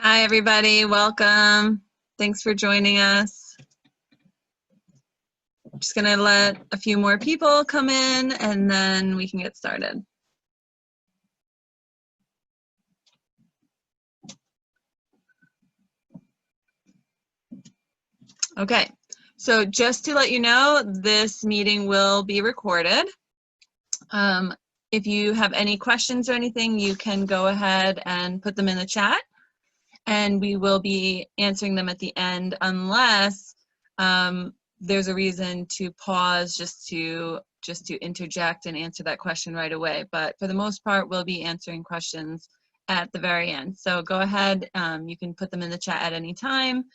Hi, everybody. Welcome. Thanks for joining us. I'm just going to let a few more people come in and then we can get started. Okay, so just to let you know, this meeting will be recorded. If you have any questions or anything, you can go ahead and put them in the chat, and we will be answering them at the end unless there's a reason to pause just to interject and answer that question right away. But for the most part, we'll be answering questions at the very end. So go ahead, you can put them in the chat at any time,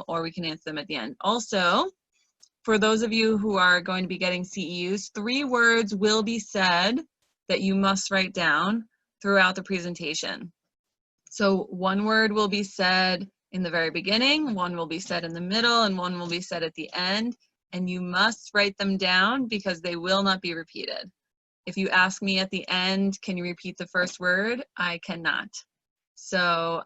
or we can answer them at the end. Also, for those of you who are going to be getting CEUs, 3 words will be said that you must write down throughout the presentation. So 1 word will be said in the very beginning, 1 will be said in the middle, and 1 will be said at the end. And you must write them down because they will not be repeated. If you ask me at the end, can you repeat the first word? I cannot. So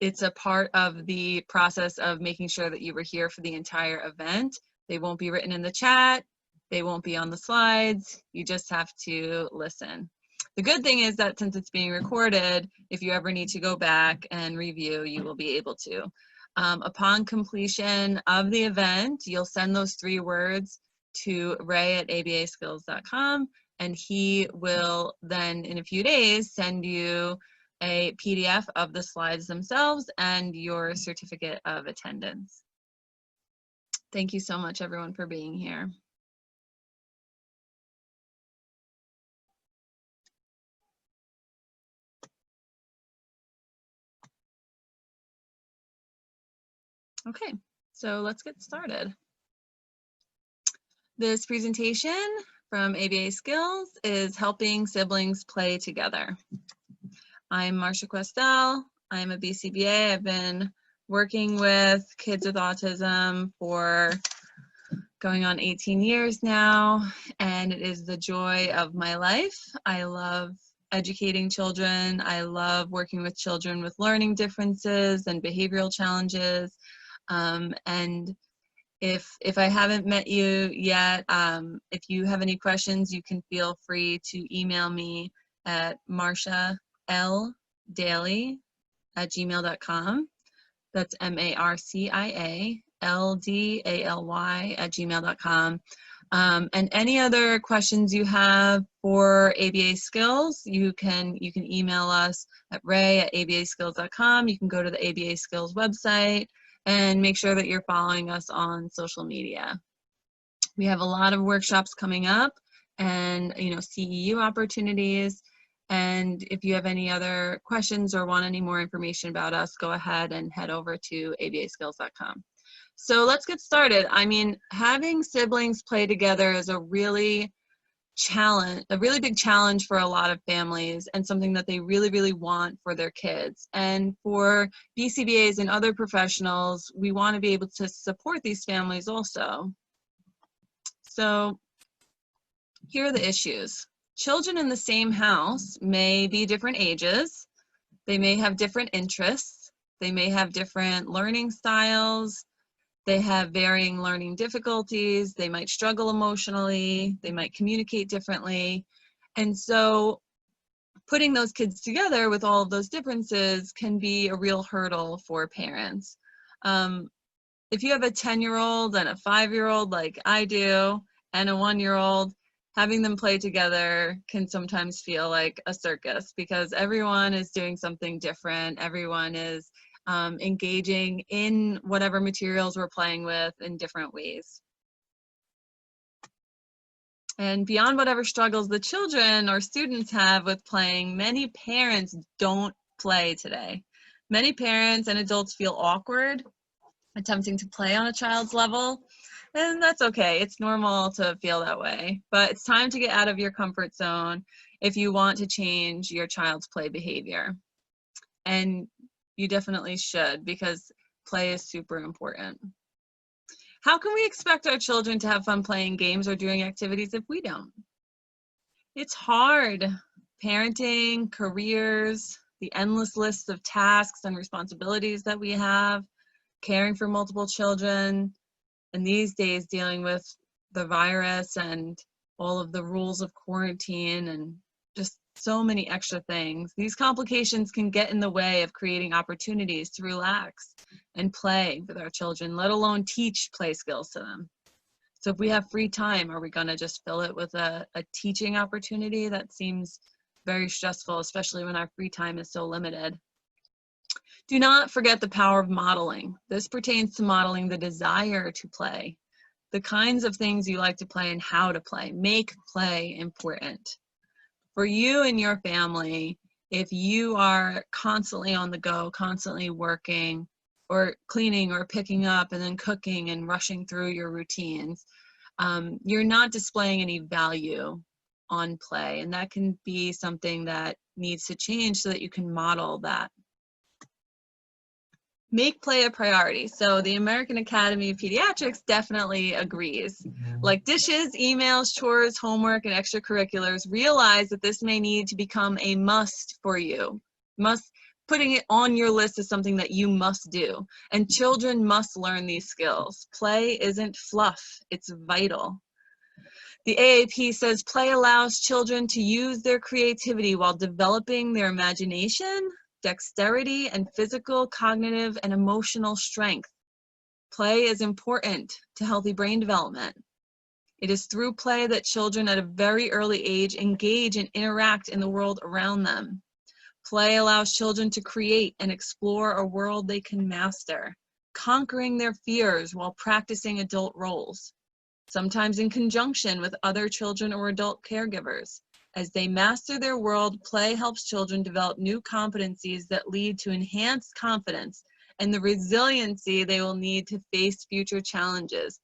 it's a part of the process of making sure that you were here for the entire event. They won't be written in the chat. They won't be on the slides. You just have to listen. The good thing is that since it's being recorded, if you ever need to go back and review, you will be able to. Upon completion of the event, you'll send those 3 words to ray@abaskills.com, and he will then, in a few days, send you a PDF of the slides themselves and your certificate of attendance. Thank you so much, everyone, for being here. Okay, so let's get started. This presentation from ABA Skills is helping siblings play together. I'm Marcia Questel. I'm a BCBA. I've been working with kids with autism for going on 18 years now, and it is the joy of my life. I love educating children. I love working with children with learning differences and behavioral challenges. And if I haven't met you yet, if you have any questions, you can feel free to email me at marciaLdaly@gmail.com. That's marciaLdaly@gmail.com. And any other questions you have for ABA Skills, you can email us at ray@abaskills.com. You can go to the ABA Skills website and make sure that you're following us on social media. We have a lot of workshops coming up and CEU opportunities. And if you have any other questions or want any more information about us, go ahead and head over to abaskills.com. So let's get started. I mean, having siblings play together is a really big challenge for a lot of families, and something that they really, really want for their kids. And for BCBAs and other professionals, we want to be able to support these families also. So here are the issues. Children in the same house may be different ages. They may have different interests. They may have different learning styles. They have varying learning difficulties. They might struggle emotionally. They might communicate differently. And so putting those kids together with all of those differences can be a real hurdle for parents. If you have a 10-year-old and a 5-year-old like I do, and a 1-year-old, having them play together can sometimes feel like a circus because everyone is doing something different. Everyone is engaging in whatever materials we're playing with in different ways. And beyond whatever struggles the children or students have with playing, many parents don't play today. Many parents and adults feel awkward attempting to play on a child's level. And that's okay. It's normal to feel that way. But it's time to get out of your comfort zone if you want to change your child's play behavior. And you definitely should, because play is super important. How can we expect our children to have fun playing games or doing activities if we don't? It's hard. Parenting, careers, the endless lists of tasks and responsibilities that we have, caring for multiple children, and these days dealing with the virus and all of the rules of quarantine and just so many extra things. These complications can get in the way of creating opportunities to relax and play with our children, let alone teach play skills to them. So if we have free time, are we going to just fill it with a teaching opportunity? That seems very stressful, especially when our free time is so limited. Do not forget the power of modeling. This pertains to modeling the desire to play, the kinds of things you like to play and how to play. Make play important. For you and your family, if you are constantly on the go, constantly working or cleaning or picking up and then cooking and rushing through your routines, you're not displaying any value on play, and that can be something that needs to change so that you can model that. Make play a priority. So the American Academy of Pediatrics definitely agrees. Like dishes, emails, chores, homework, and extracurriculars, realize that this may need to become a must for you. Putting it on your list is something that you must do. And children must learn these skills. Play isn't fluff, it's vital. The AAP says play allows children to use their creativity while developing their imagination, dexterity, and physical, cognitive, and emotional strength. Play is important to healthy brain development. It is through play that children at a very early age engage and interact in the world around them. Play allows children to create and explore a world they can master, conquering their fears while practicing adult roles, sometimes in conjunction with other children or adult caregivers. As they master their world, play helps children develop new competencies that lead to enhanced confidence and the resiliency they will need to face future challenges.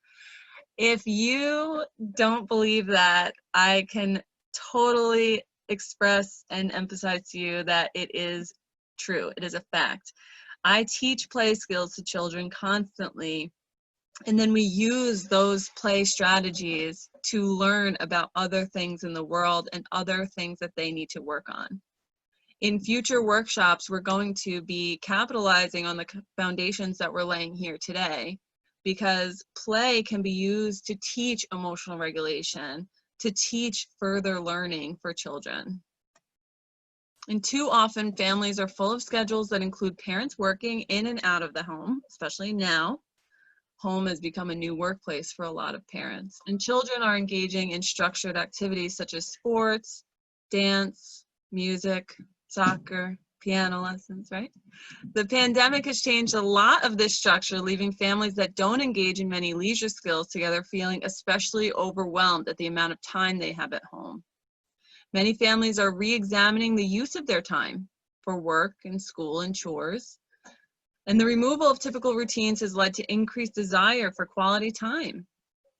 If you don't believe that, I can totally express and emphasize to you that it is true. It is a fact. I teach play skills to children constantly, and then we use those play strategies to learn about other things in the world and other things that they need to work on. In future workshops, we're going to be capitalizing on the foundations that we're laying here today, because play can be used to teach emotional regulation, to teach further learning for children. And too often, families are full of schedules that include parents working in and out of the home, especially now. Home has become a new workplace for a lot of parents, and children are engaging in structured activities such as sports, dance, music, soccer, piano lessons, right? The pandemic has changed a lot of this structure, leaving families that don't engage in many leisure skills together feeling especially overwhelmed at the amount of time they have at home. Many families are re-examining the use of their time for work and school and chores. And the removal of typical routines has led to increased desire for quality time.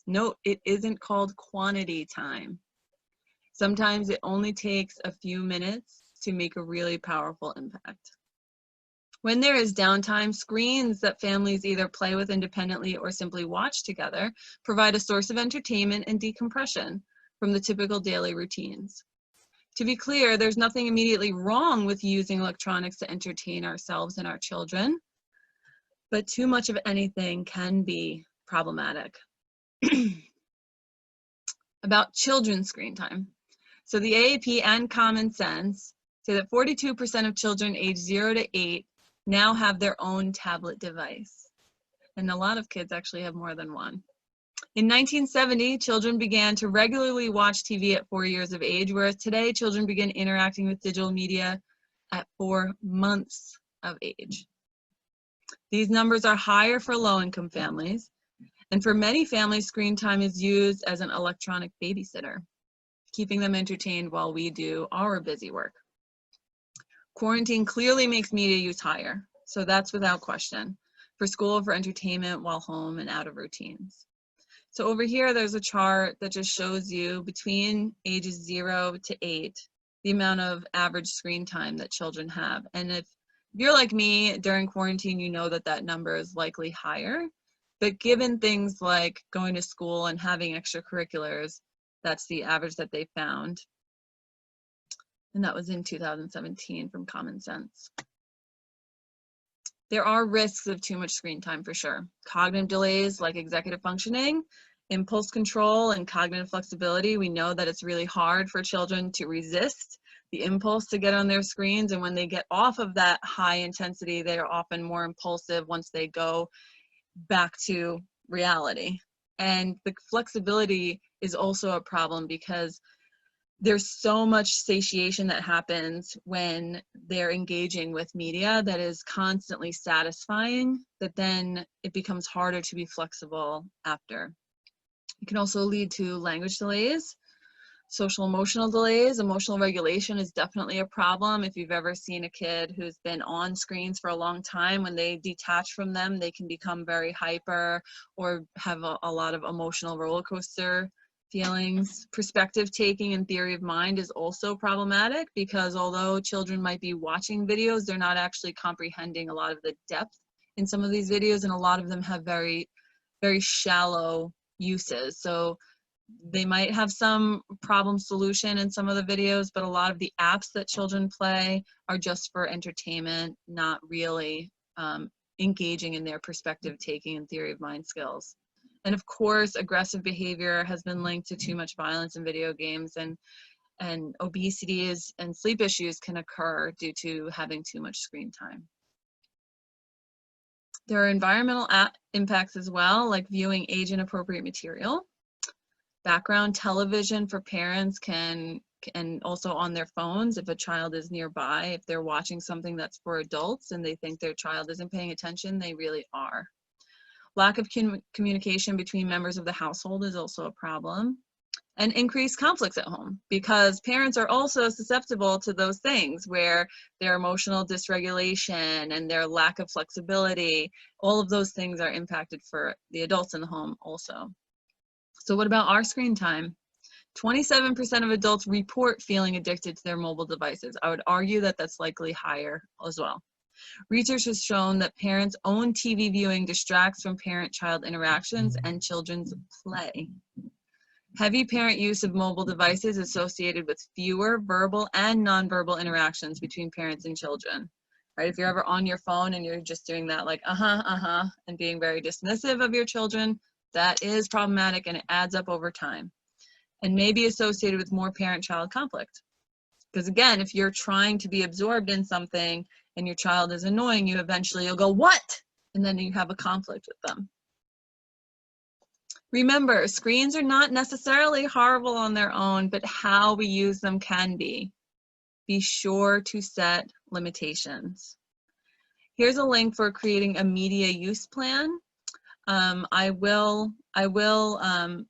Note, it isn't called quantity time. Sometimes it only takes a few minutes to make a really powerful impact. When there is downtime, screens that families either play with independently or simply watch together provide a source of entertainment and decompression from the typical daily routines. To be clear, there's nothing immediately wrong with using electronics to entertain ourselves and our children, but too much of anything can be problematic. About children's screen time. So the AAP and Common Sense say that 42% of children aged 0 to 8 now have their own tablet device. And a lot of kids actually have more than one. In 1970, children began to regularly watch TV at 4 years of age, whereas today children begin interacting with digital media at 4 months of age. These numbers are higher for low-income families, and for many families, screen time is used as an electronic babysitter, keeping them entertained while we do our busy work. Quarantine clearly makes media use higher, so that's without question, for school, for entertainment, while home and out of routines. So over here, there's a chart that just shows you between ages 0 to 8, the amount of average screen time that children have. And if you're like me, during quarantine, you know that that number is likely higher. But given things like going to school and having extracurriculars, that's the average that they found. And that was in 2017 from Common Sense. There are risks of too much screen time for sure. Cognitive delays like executive functioning, impulse control, and cognitive flexibility. We know that it's really hard for children to resist the impulse to get on their screens, and when they get off of that high intensity, they are often more impulsive once they go back to reality. And the flexibility is also a problem because there's so much satiation that happens when they're engaging with media that is constantly satisfying, that then it becomes harder to be flexible after. It can also lead to language delays, social emotional delays. Emotional regulation is definitely a problem. If you've ever seen a kid who's been on screens for a long time, when they detach from them, they can become very hyper or have a lot of emotional roller coaster feelings. Perspective taking and theory of mind is also problematic because although children might be watching videos, they're not actually comprehending a lot of the depth in some of these videos, and a lot of them have very, very shallow uses. So they might have some problem solution in some of the videos, but a lot of the apps that children play are just for entertainment, not really engaging in their perspective taking and theory of mind skills. And of course, aggressive behavior has been linked to too much violence in video games, and obesity and sleep issues can occur due to having too much screen time. There are environmental impacts as well, like viewing age-inappropriate material. Background television for parents and also on their phones if a child is nearby. If they're watching something that's for adults and they think their child isn't paying attention, they really are. Lack of communication between members of the household is also a problem. And increased conflicts at home because parents are also susceptible to those things where their emotional dysregulation and their lack of flexibility, all of those things are impacted for the adults in the home also. So what about our screen time? 27% of adults report feeling addicted to their mobile devices. I would argue that that's likely higher as well. Research has shown that parents' own TV viewing distracts from parent-child interactions and children's play. Heavy parent use of mobile devices associated with fewer verbal and nonverbal interactions between parents and children. Right? If you're ever on your phone and you're just doing that like and being very dismissive of your children, that is problematic and it adds up over time and may be associated with more parent-child conflict. Because again, if you're trying to be absorbed in something and your child is annoying you, eventually you'll go, what? And then you have a conflict with them. Remember, screens are not necessarily horrible on their own, but how we use them can be. Be sure to set limitations. Here's a link for creating a media use plan. I will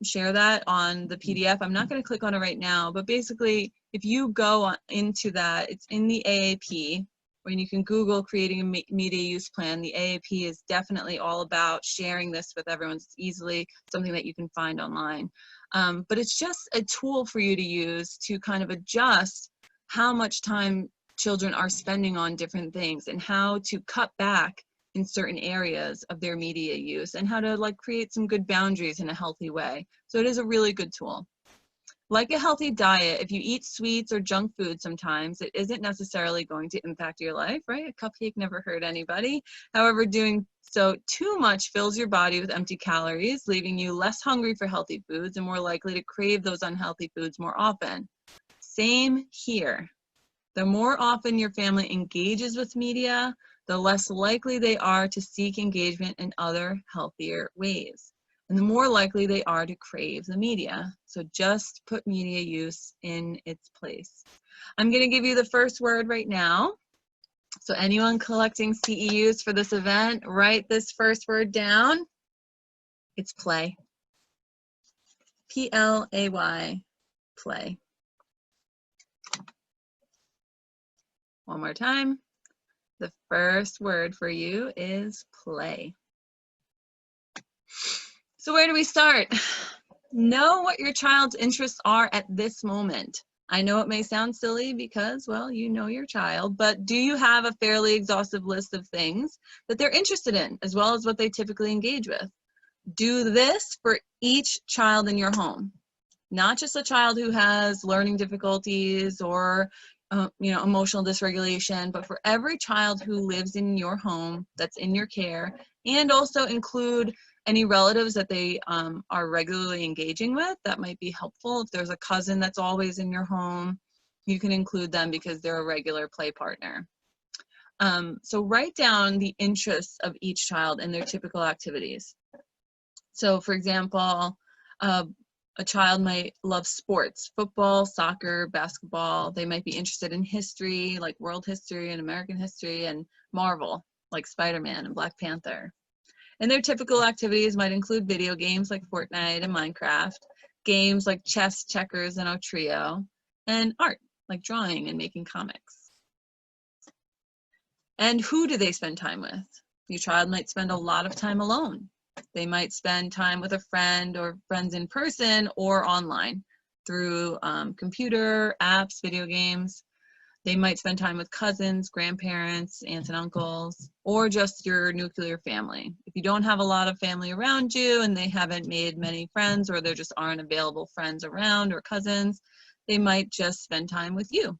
share that on the PDF. I'm not going to click on it right now, but basically, if you go into that, it's in the AAP. When you can Google creating a media use plan, the AAP is definitely all about sharing this with everyone. It's easily something that you can find online. But it's just a tool for you to use to kind of adjust how much time children are spending on different things and how to cut back in certain areas of their media use and how to like create some good boundaries in a healthy way. So it is a really good tool. Like a healthy diet, if you eat sweets or junk food sometimes, it isn't necessarily going to impact your life, right? A cupcake never hurt anybody. However, doing so too much fills your body with empty calories, leaving you less hungry for healthy foods and more likely to crave those unhealthy foods more often. Same here. The more often your family engages with media, the less likely they are to seek engagement in other healthier ways. And the more likely they are to crave the media. So just put media use in its place. I'm going to give you the first word right now. So anyone collecting CEUs for this event, write this first word down. It's play. P-L-A-Y, play. One more time. The first word for you is play. So where do we start? Know what your child's interests are at this moment. I know it may sound silly because, well, you know your child, but do you have a fairly exhaustive list of things that they're interested in, as well as what they typically engage with? Do this for each child in your home. not just a child who has learning difficulties or emotional dysregulation, but for every child who lives in your home that's in your care, and also include any relatives that they are regularly engaging with. That might be helpful. If there's a cousin that's always in your home, you can include them because they're a regular play partner. So write down the interests of each child and their typical activities. So for example, a child might love sports, football, soccer, basketball. They might be interested in history, like world history and American history, and Marvel, like Spider-Man and Black Panther. And their typical activities might include video games like Fortnite and Minecraft, games like chess, checkers, and Trio, and art, like drawing and making comics. And who do they spend time with? Your child might spend a lot of time alone. They might spend time with a friend or friends in person or online through computer, apps, video games. They might spend time with cousins, grandparents, aunts and uncles, or just your nuclear family. If you don't have a lot of family around you and they haven't made many friends, or there just aren't available friends around or cousins, they might just spend time with you.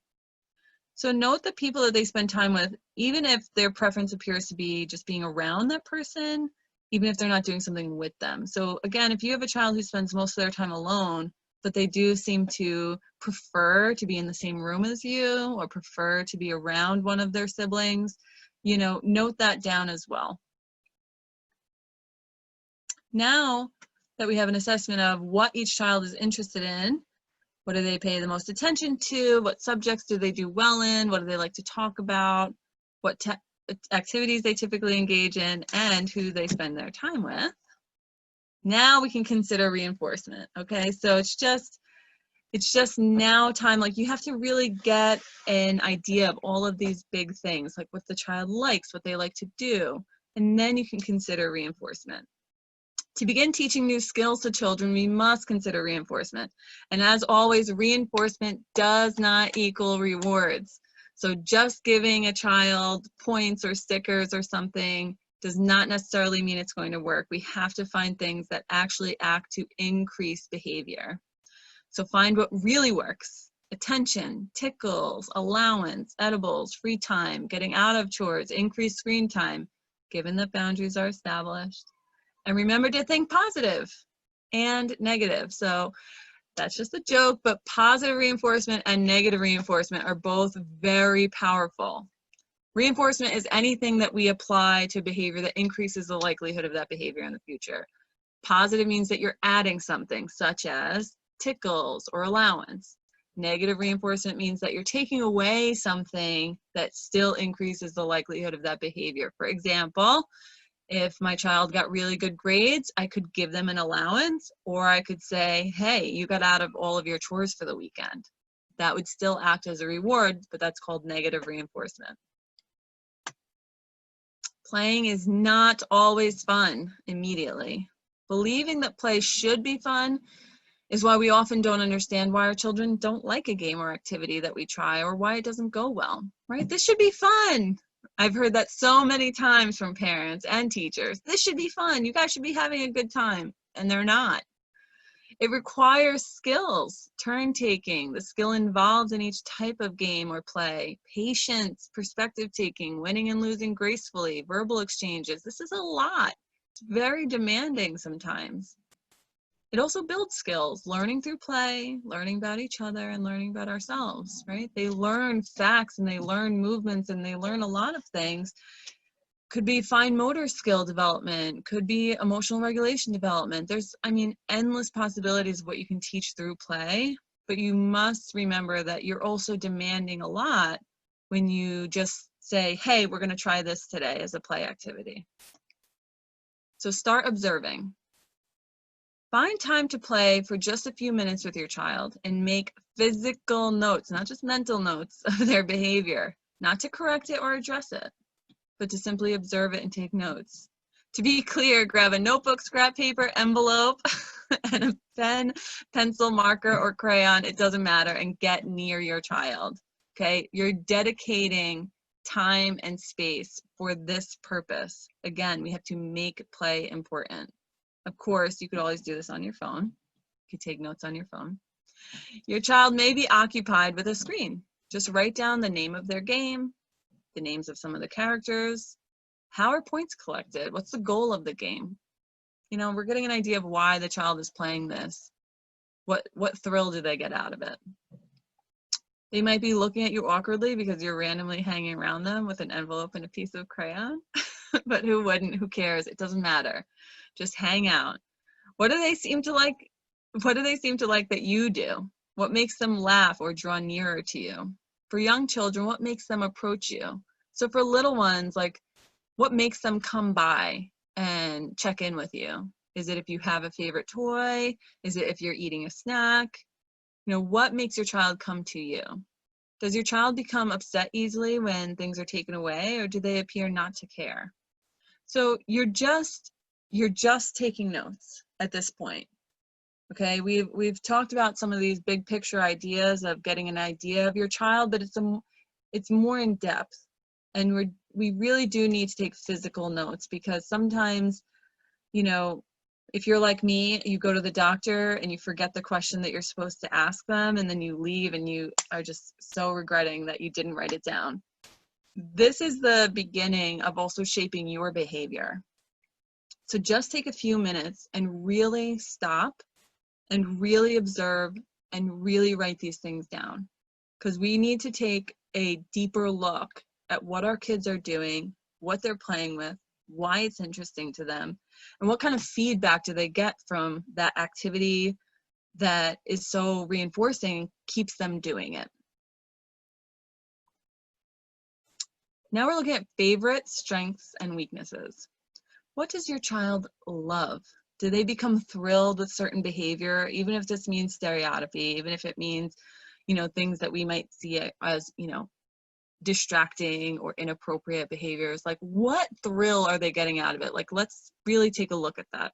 So note the people that they spend time with, even if their preference appears to be just being around that person, even if they're not doing something with them. So again, if you have a child who spends most of their time alone, but they do seem to prefer to be in the same room as you or prefer to be around one of their siblings, note that down as well. Now that we have an assessment of what each child is interested in, what do they pay the most attention to? What subjects do they do well in? What do they like to talk about? What activities they typically engage in, and who they spend their time with? Now we can consider reinforcement, okay? So it's just now time, like you have to really get an idea of all of these big things, like what the child likes, what they like to do, and then you can consider reinforcement. To begin teaching new skills to children, we must consider reinforcement. And as always, reinforcement does not equal rewards. So just giving a child points or stickers or something does not necessarily mean it's going to work. We have to find things that actually act to increase behavior. So find what really works: attention, tickles, allowance, edibles, free time, getting out of chores, increased screen time, given that boundaries are established. And remember to think positive and negative. So that's just a joke, but positive reinforcement and negative reinforcement are both very powerful. Reinforcement is anything that we apply to behavior that increases the likelihood of that behavior in the future. Positive means that you're adding something, such as tickles or allowance. Negative reinforcement means that you're taking away something that still increases the likelihood of that behavior. For example, if my child got really good grades, I could give them an allowance, or I could say, hey, you got out of all of your chores for the weekend. That would still act as a reward, but that's called negative reinforcement. Playing is not always fun immediately. Believing that play should be fun is why we often don't understand why our children don't like a game or activity that we try, or why it doesn't go well, right? This should be fun. I've heard that so many times from parents and teachers. This should be fun. You guys should be having a good time. And they're not. It requires skills, turn taking, the skill involved in each type of game or play, patience, perspective taking, winning and losing gracefully, verbal exchanges. This is a lot. It's very demanding sometimes. It also builds skills, learning through play, learning about each other, and learning about ourselves, right? They learn facts and they learn movements and they learn a lot of things. Could be fine motor skill development, could be emotional regulation development. There's, endless possibilities of what you can teach through play, but you must remember that you're also demanding a lot when you just say, hey, we're gonna try this today as a play activity. So start observing. Find time to play for just a few minutes with your child and make physical notes, not just mental notes, of their behavior, not to correct it or address it, but to simply observe it and take notes. To be clear, grab a notebook, scrap paper, envelope, and a pen, pencil, marker, or crayon, it doesn't matter, and get near your child, okay? You're dedicating time and space for this purpose. Again, we have to make play important. Of course, you could always do this on your phone. You could take notes on your phone. Your child may be occupied with a screen. Just write down the name of their game, the names of some of the characters. How are points collected? What's the goal of the game? You know, we're getting an idea of why the child is playing this. What thrill do they get out of it? They might be looking at you awkwardly because you're randomly hanging around them with an envelope and a piece of crayon. But who wouldn't? Who cares? It doesn't matter. Just hang out. What do they seem to like? What do they seem to like that you do? What makes them laugh or draw nearer to you? For young children, what makes them approach you? So for little ones, like, what makes them come by and check in with you? Is it if you have a favorite toy? Is it if you're eating a snack? You know, what makes your child come to you? Does your child become upset easily when things are taken away, or do they appear not to care? So you're just taking notes at this point. Okay, we've talked about some of these big picture ideas of getting an idea of your child, but it's more in depth, and we really do need to take physical notes, because sometimes, you know, if you're like me, you go to the doctor and you forget the question that you're supposed to ask them, and then you leave and you are just so regretting that you didn't write it down. This is the beginning of also shaping your behavior. So just take a few minutes and really stop and really observe and really write these things down, because we need to take a deeper look at what our kids are doing, what they're playing with, why it's interesting to them, and what kind of feedback do they get from that activity that is so reinforcing, keeps them doing it. Now we're looking at favorites, strengths, and weaknesses. What does your child love? Do they become thrilled with certain behavior, even if this means stereotypy, even if it means, you know, things that we might see as, you know, distracting or inappropriate behaviors? Like, what thrill are they getting out of it? Like, let's really take a look at that.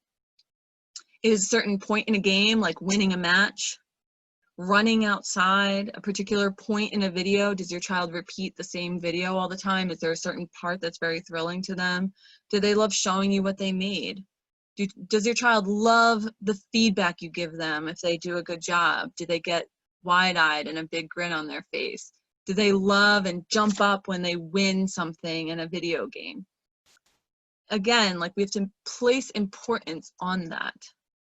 Is a certain point in a game, like winning a match, running outside, a particular point in a video? Does your child repeat the same video all the time? Is there a certain part that's very thrilling to them? Do they love showing you what they made? Does your child love the feedback you give them if they do a good job? Do they get wide-eyed and a big grin on their face? Do they love and jump up when they win something in a video game? Again, like, we have to place importance on that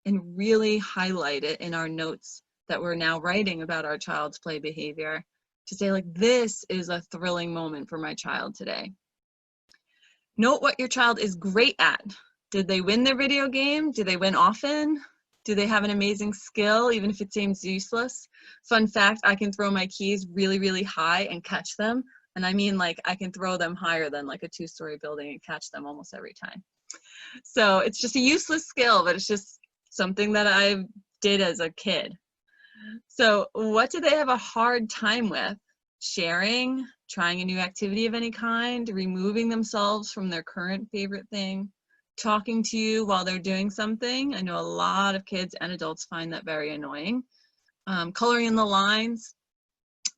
and really highlight it in our notes that we're now writing about our child's play behavior, to say, like, this is a thrilling moment for my child today. Note what your child is great at. Did they win their video game? Do they win often? Do they have an amazing skill, even if it seems useless? Fun fact, I can throw my keys really, really high and catch them. And I mean, like, I can throw them higher than like a 2-story building and catch them almost every time. So it's just a useless skill, but it's just something that I did as a kid. So what do they have a hard time with? Sharing, trying a new activity of any kind, removing themselves from their current favorite thing, talking to you while they're doing something. I know a lot of kids and adults find that very annoying. Coloring in the lines.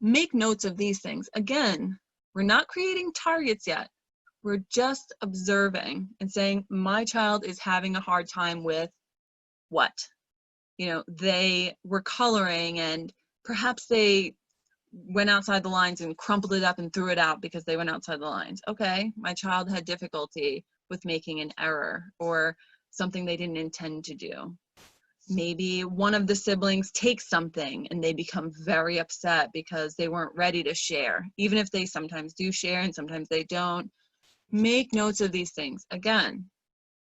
Make notes of these things. Again, we're not creating targets yet. We're just observing and saying, my child is having a hard time with what? You know, they were coloring and perhaps they went outside the lines and crumpled it up and threw it out because they went outside the lines. Okay, my child had difficulty with making an error or something they didn't intend to do. Maybe one of the siblings takes something and they become very upset because they weren't ready to share, even if they sometimes do share and sometimes they don't. Make notes of these things. Again,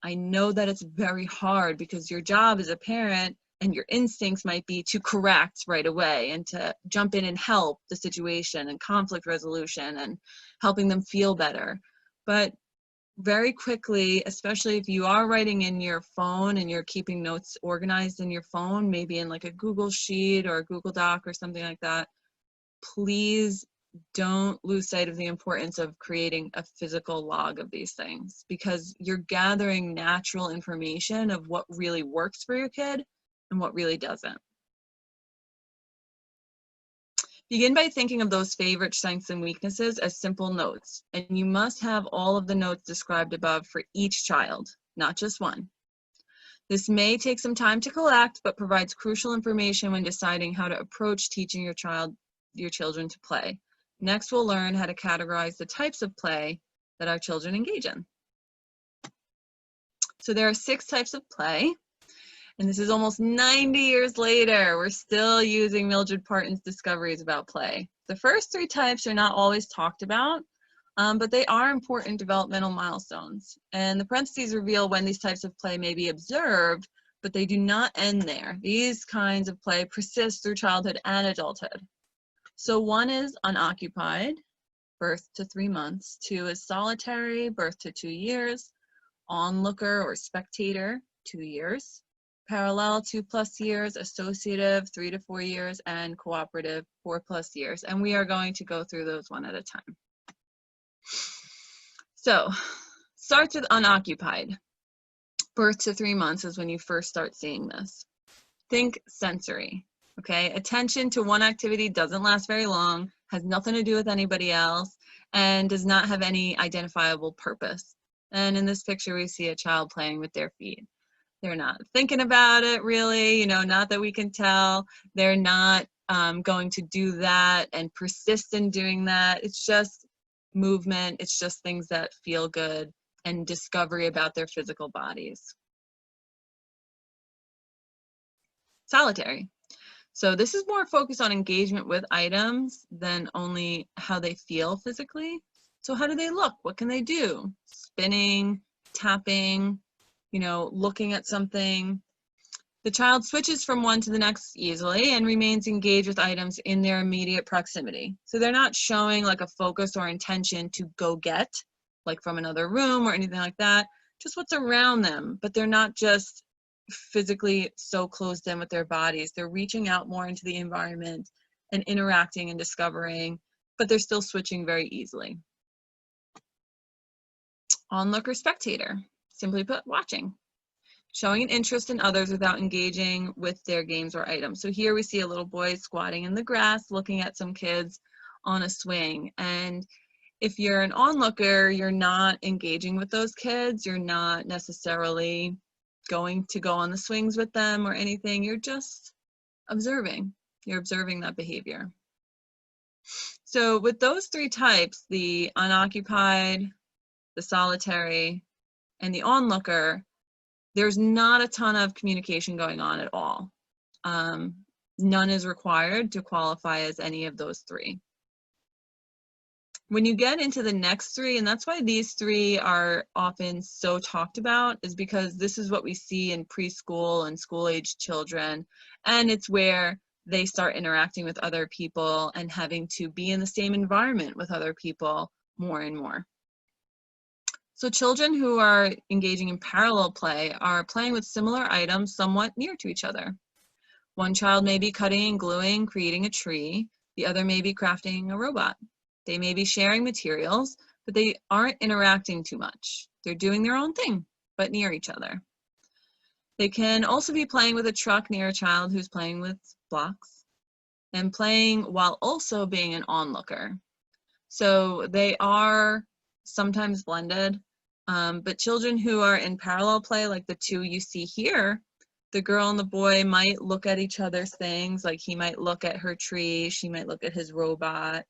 I know that it's very hard because your job as a parent and your instincts might be to correct right away and to jump in and help the situation and conflict resolution and helping them feel better. But very quickly, especially if you are writing in your phone and you're keeping notes organized in your phone, maybe in like a Google Sheet or a Google Doc or something like that, please don't lose sight of the importance of creating a physical log of these things, because you're gathering natural information of what really works for your kid and what really doesn't. Begin by thinking of those favorite strengths and weaknesses as simple notes, and you must have all of the notes described above for each child, not just one. This may take some time to collect, but provides crucial information when deciding how to approach teaching your children to play. Next, we'll learn how to categorize the types of play that our children engage in. So there are 6 types of play, and this is almost 90 years later. We're still using Mildred Parton's discoveries about play. The first 3 types are not always talked about, but they are important developmental milestones. And the parentheses reveal when these types of play may be observed, but they do not end there. These kinds of play persist through childhood and adulthood. So 1 is unoccupied, birth to 3 months. 2 is solitary, birth to 2 years. Onlooker or spectator, 2 years. Parallel, 2+ years. Associative, 3 to 4 years. And cooperative, 4+ years. And we are going to go through those one at a time. So, starts with unoccupied. Birth to 3 months is when you first start seeing this. Think sensory, okay? Attention to one activity doesn't last very long, has nothing to do with anybody else, and does not have any identifiable purpose. And in this picture, we see a child playing with their feet. They're not thinking about it really, not that we can tell. They're not going to do that and persist in doing that. It's just movement. It's just things that feel good and discovery about their physical bodies. Solitary. So this is more focused on engagement with items than only how they feel physically. So how do they look? What can they do? Spinning, tapping, looking at something. The child switches from one to the next easily and remains engaged with items in their immediate proximity. So they're not showing like a focus or intention to go get, like from another room or anything like that, just what's around them, but they're not just physically so closed in with their bodies. They're reaching out more into the environment and interacting and discovering, but they're still switching very easily. Onlooker spectator, simply put, watching. Showing an interest in others without engaging with their games or items. So here we see a little boy squatting in the grass, looking at some kids on a swing. And if you're an onlooker, you're not engaging with those kids. You're not necessarily going to go on the swings with them or anything. You're just observing. You're observing that behavior. So with those 3 types, the unoccupied, the solitary, and the onlooker, there's not a ton of communication going on at all. None is required to qualify as any of those 3. When you get into the next 3, and that's why these 3 are often so talked about, is because this is what we see in preschool and school-age children, and it's where they start interacting with other people and having to be in the same environment with other people more and more. So children who are engaging in parallel play are playing with similar items somewhat near to each other. One child may be cutting and gluing, creating a tree. The other may be crafting a robot. They may be sharing materials, but they aren't interacting too much. They're doing their own thing, but near each other. They can also be playing with a truck near a child who's playing with blocks and playing while also being an onlooker. So they are sometimes blended. But children who are in parallel play, like the 2 you see here, the girl and the boy might look at each other's things, like he might look at her tree, she might look at his robot,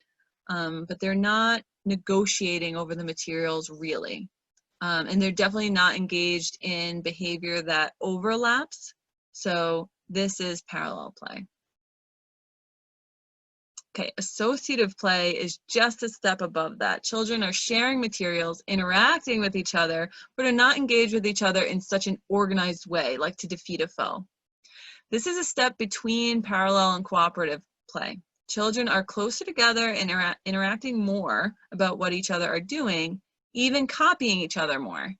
but they're not negotiating over the materials really. And they're definitely not engaged in behavior that overlaps. So this is parallel play. Okay, associative play is just a step above that. Children are sharing materials, interacting with each other, but are not engaged with each other in such an organized way, like to defeat a foe. This is a step between parallel and cooperative play. Children are closer together and interacting more about what each other are doing, even copying each other more,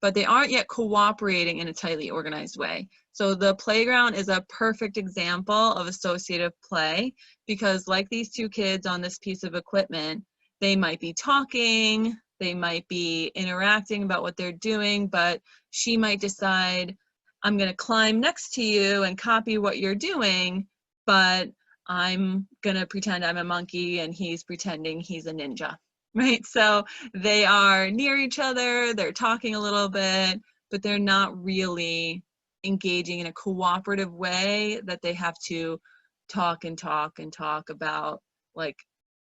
but they aren't yet cooperating in a tightly organized way. So the playground is a perfect example of associative play because like these 2 kids on this piece of equipment, they might be talking, they might be interacting about what they're doing, but she might decide, I'm going to climb next to you and copy what you're doing, but I'm going to pretend I'm a monkey and he's pretending he's a ninja, right? So they are near each other, they're talking a little bit, but they're not really engaging in a cooperative way, that they have to talk and talk and talk about like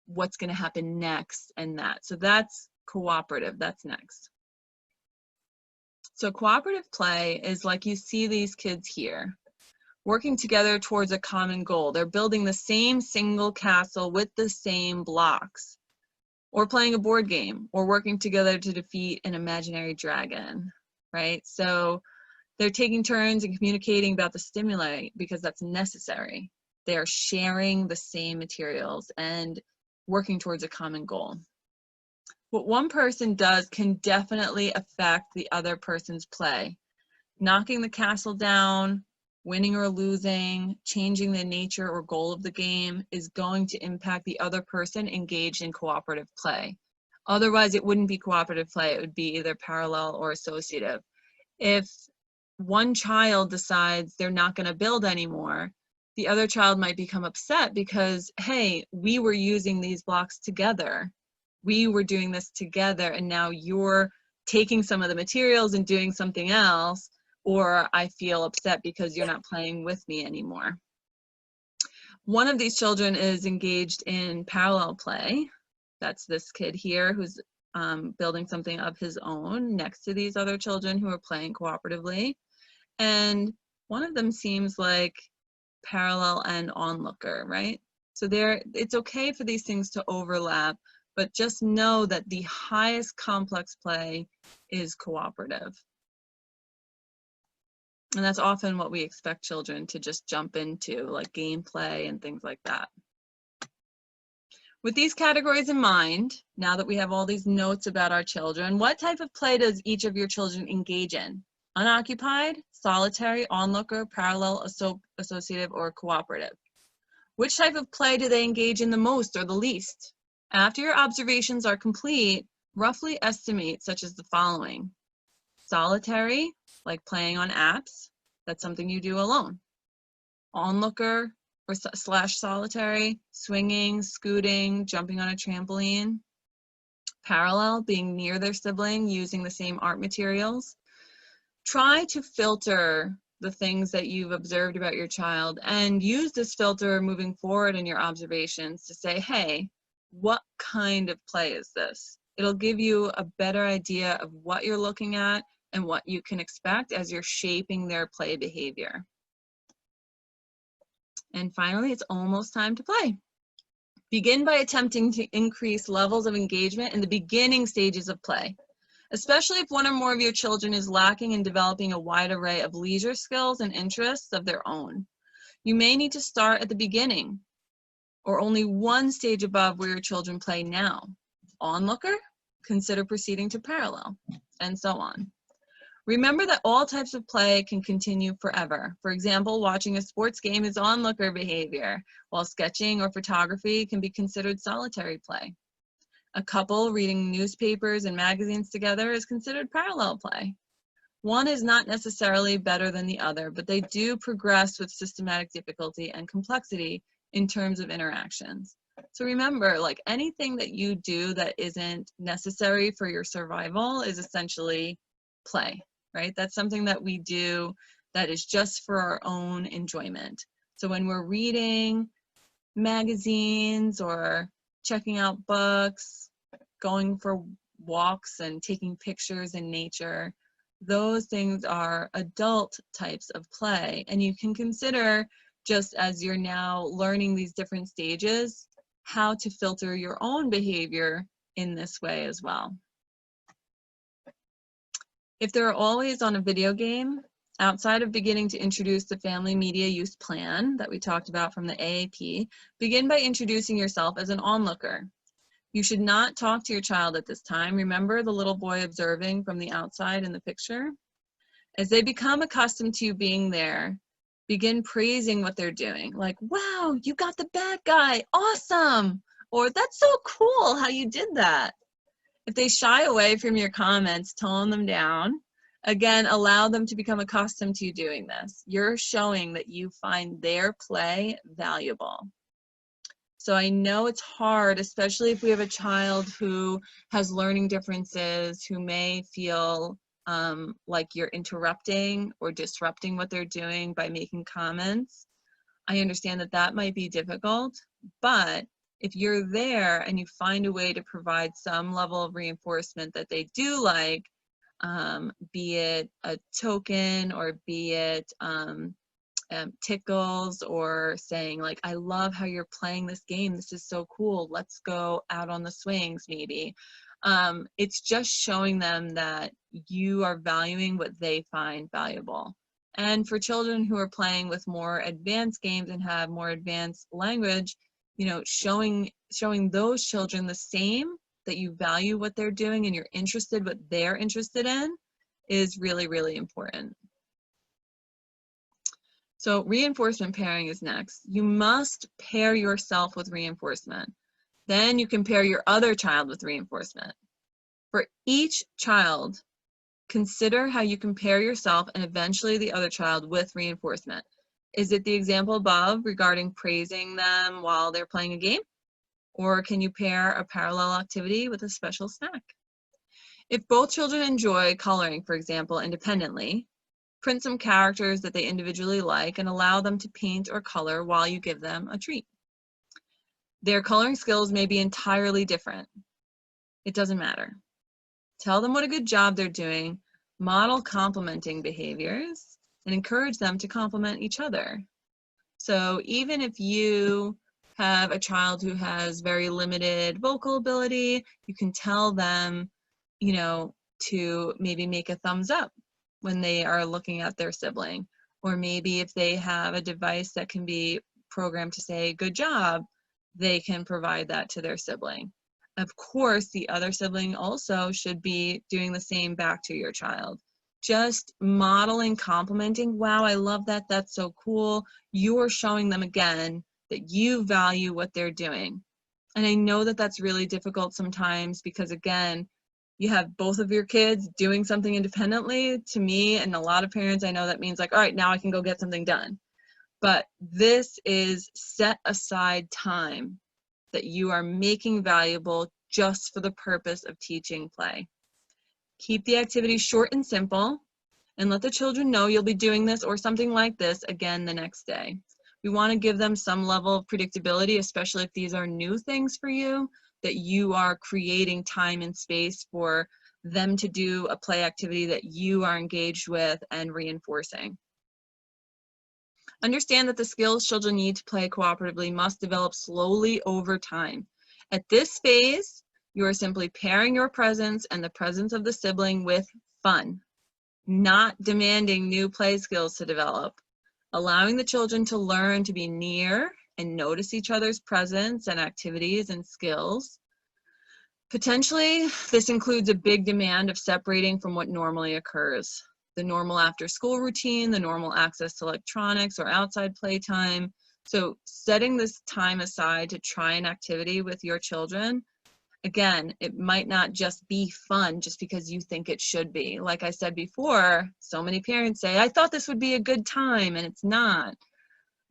what's going to happen next and that. So that's cooperative, that's next. So cooperative play is like you see these kids here, working together towards a common goal. They're building the same single castle with the same blocks, or playing a board game, or working together to defeat an imaginary dragon, right? So they're taking turns and communicating about the stimuli because that's necessary. They are sharing the same materials and working towards a common goal. What one person does can definitely affect the other person's play. Knocking the castle down, winning or losing, changing the nature or goal of the game is going to impact the other person engaged in cooperative play. Otherwise, it wouldn't be cooperative play. It would be either parallel or associative. If one child decides they're not going to build anymore, the other child might become upset because, hey, we were using these blocks together. We were doing this together, and now you're taking some of the materials and doing something else, or I feel upset because you're not playing with me anymore. One of these children is engaged in parallel play. That's this kid here who's building something of his own next to these other children who are playing cooperatively. And one of them seems like parallel and onlooker, right? So it's okay for these things to overlap, but just know that the highest complex play is cooperative. And that's often what we expect children to just jump into, like gameplay and things like that. With these categories in mind, now that we have all these notes about our children, what type of play does each of your children engage in? Unoccupied, solitary, onlooker, parallel, associative, or cooperative? Which type of play do they engage in the most or the least? After your observations are complete, roughly estimate such as the following. Solitary, like playing on apps, that's something you do alone. Onlooker or slash solitary, swinging, scooting, jumping on a trampoline. Parallel, being near their sibling, using the same art materials. Try to filter the things that you've observed about your child and use this filter moving forward in your observations to say, hey, what kind of play is this? It'll give you a better idea of what you're looking at and what you can expect as you're shaping their play behavior. And finally, it's almost time to play. Begin by attempting to increase levels of engagement in the beginning stages of play, especially if one or more of your children is lacking in developing a wide array of leisure skills and interests of their own. You may need to start at the beginning or only one stage above where your children play now. Onlooker, consider proceeding to parallel, and so on. Remember that all types of play can continue forever. For example, watching a sports game is onlooker behavior, while sketching or photography can be considered solitary play. A couple reading newspapers and magazines together is considered parallel play. One is not necessarily better than the other, but they do progress with systematic difficulty and complexity in terms of interactions. So remember, like anything that you do that isn't necessary for your survival is essentially play, right? That's something that we do that is just for our own enjoyment. So when we're reading magazines or checking out books, going for walks and taking pictures in nature, those things are adult types of play. And you can consider, just as you're now learning these different stages, how to filter your own behavior in this way as well. If they're always on a video game, outside of beginning to introduce the family media use plan that we talked about from the AAP, begin by introducing yourself as an onlooker. You should not talk to your child at this time. Remember the little boy observing from the outside in the picture? As they become accustomed to you being there, begin praising what they're doing. Like, wow, you got the bad guy, awesome! Or that's so cool how you did that. If they shy away from your comments, tone them down. Again, allow them to become accustomed to you doing this. You're showing that you find their play valuable. So I know it's hard, especially if we have a child who has learning differences, who may feel like you're interrupting or disrupting what they're doing by making comments. I understand that that might be difficult, but if you're there and you find a way to provide some level of reinforcement that they do like, be it a token or be it tickles or saying like, I love how you're playing this game. This is so cool. Let's go out on the swings maybe. It's just showing them that you are valuing what they find valuable. And for children who are playing with more advanced games and have more advanced language, you know, showing those children the same, that you value what they're doing and you're interested what they're interested in, is really, really important. So reinforcement pairing is next. You must pair yourself with reinforcement. Then you can pair your other child with reinforcement. For each child, consider how you compare yourself and eventually the other child with reinforcement. Is it the example above regarding praising them while they're playing a game? Or can you pair a parallel activity with a special snack? If both children enjoy coloring, for example, independently, print some characters that they individually like and allow them to paint or color while you give them a treat. Their coloring skills may be entirely different. It doesn't matter. Tell them what a good job they're doing, model complimenting behaviors, and encourage them to compliment each other. So even if you have a child who has very limited vocal ability, you can tell them, you know, to maybe make a thumbs up when they are looking at their sibling. Or maybe if they have a device that can be programmed to say, good job, they can provide that to their sibling. Of course, the other sibling also should be doing the same back to your child. Just modeling, complimenting, wow, I love that, that's so cool. You're showing them again that you value what they're doing. And I know that that's really difficult sometimes because, again, you have both of your kids doing something independently. To me and a lot of parents, I know that means like, all right, now I can go get something done. But this is set aside time that you are making valuable just for the purpose of teaching play. Keep the activity short and simple and let the children know you'll be doing this or something like this again the next day. We want to give them some level of predictability, especially if these are new things for you, that you are creating time and space for them to do a play activity that you are engaged with and reinforcing. Understand that the skills children need to play cooperatively must develop slowly over time. At this phase, you are simply pairing your presence and the presence of the sibling with fun, not demanding new play skills to develop, allowing the children to learn to be near and notice each other's presence and activities and skills. Potentially, this includes a big demand of separating from what normally occurs. The normal after-school routine, the normal access to electronics or outside playtime. So setting this time aside to try an activity with your children, again, it might not just be fun just because you think it should be. Like I said before, so many parents say, I thought this would be a good time, and it's not.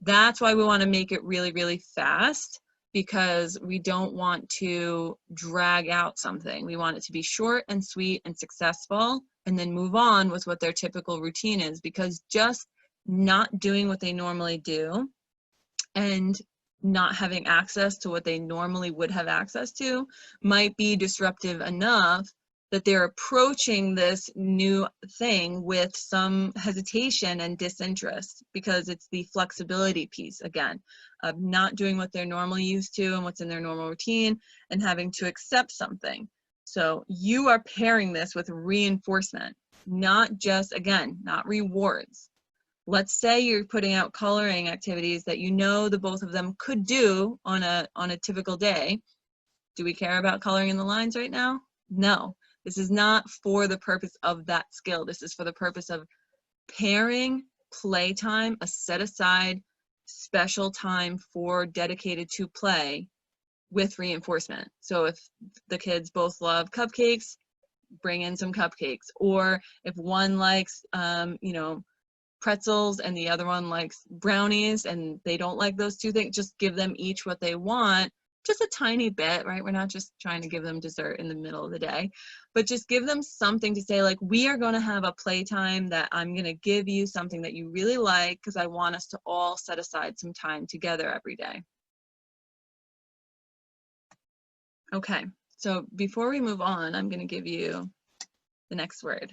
That's why we want to make it really, really fast, because we don't want to drag out something. We want it to be short and sweet and successful, and then move on with what their typical routine is, because just not doing what they normally do and not having access to what they normally would have access to might be disruptive enough that they're approaching this new thing with some hesitation and disinterest, because it's the flexibility piece, again, of not doing what they're normally used to and what's in their normal routine and having to accept something. So you are pairing this with reinforcement, not just, again, not rewards. Let's say you're putting out coloring activities that you know the both of them could do on a typical day. Do we care about coloring in the lines right now? No. This is not for the purpose of that skill. This is for the purpose of pairing playtime, a set aside special time for dedicated to play, with reinforcement. So if the kids both love cupcakes, bring in some cupcakes. Or if one likes, you know, pretzels and the other one likes brownies and they don't like those two things, just give them each what they want, just a tiny bit, right? We're not just trying to give them dessert in the middle of the day, but just give them something to say, like, we are going to have a playtime that I'm going to give you something that you really like because I want us to all set aside some time together every day. Okay, so before we move on, I'm going to give you the next word.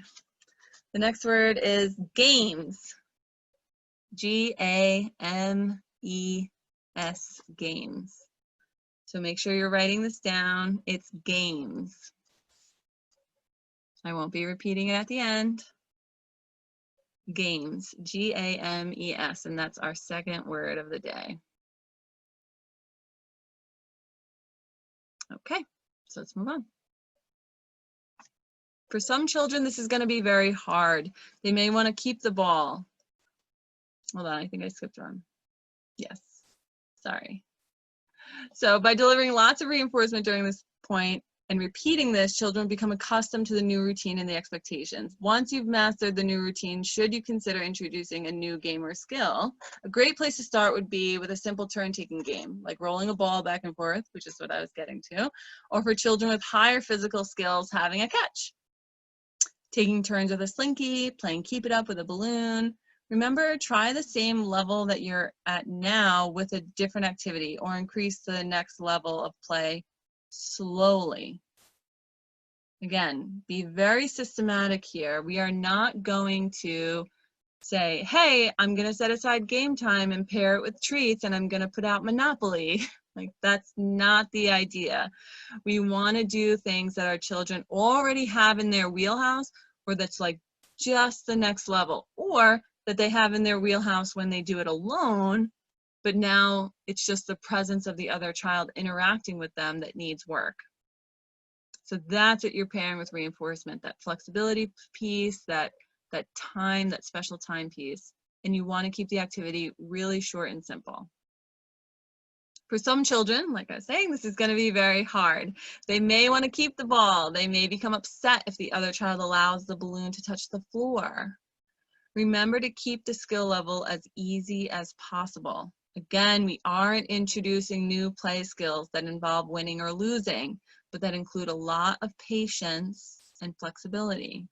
The next word is games. G-A-M-E-S, games. So make sure you're writing this down. It's games. I won't be repeating it at the end. Games, G-A-M-E-S, and that's our second word of the day. Okay, so let's move on. For some children, this is going to be very hard. They may want to keep the ball. Hold on, I think I skipped one. Yes, sorry. So by delivering lots of reinforcement during this point and repeating this, children become accustomed to the new routine and the expectations. Once you've mastered the new routine, should you consider introducing a new game or skill? A great place to start would be with a simple turn-taking game, like rolling a ball back and forth, which is what I was getting to, or for children with higher physical skills, having a catch. Taking turns with a slinky, playing keep it up with a balloon. Remember, try the same level that you're at now with a different activity, or increase to the next level of play slowly. Again, be very systematic here. We are not going to say, hey, I'm going to set aside game time and pair it with treats, and I'm going to put out Monopoly. Like, that's not the idea. We want to do things that our children already have in their wheelhouse, or that's like just the next level, or that they have in their wheelhouse when they do it alone, but now it's just the presence of the other child interacting with them that needs work. So that's what you're pairing with reinforcement, that flexibility piece, that time, that special time piece. And you want to keep the activity really short and simple. For some children, like I was saying, this is going to be very hard. They may want to keep the ball. They may become upset if the other child allows the balloon to touch the floor. Remember to keep the skill level as easy as possible. Again, we aren't introducing new play skills that involve winning or losing, but that include a lot of patience and flexibility.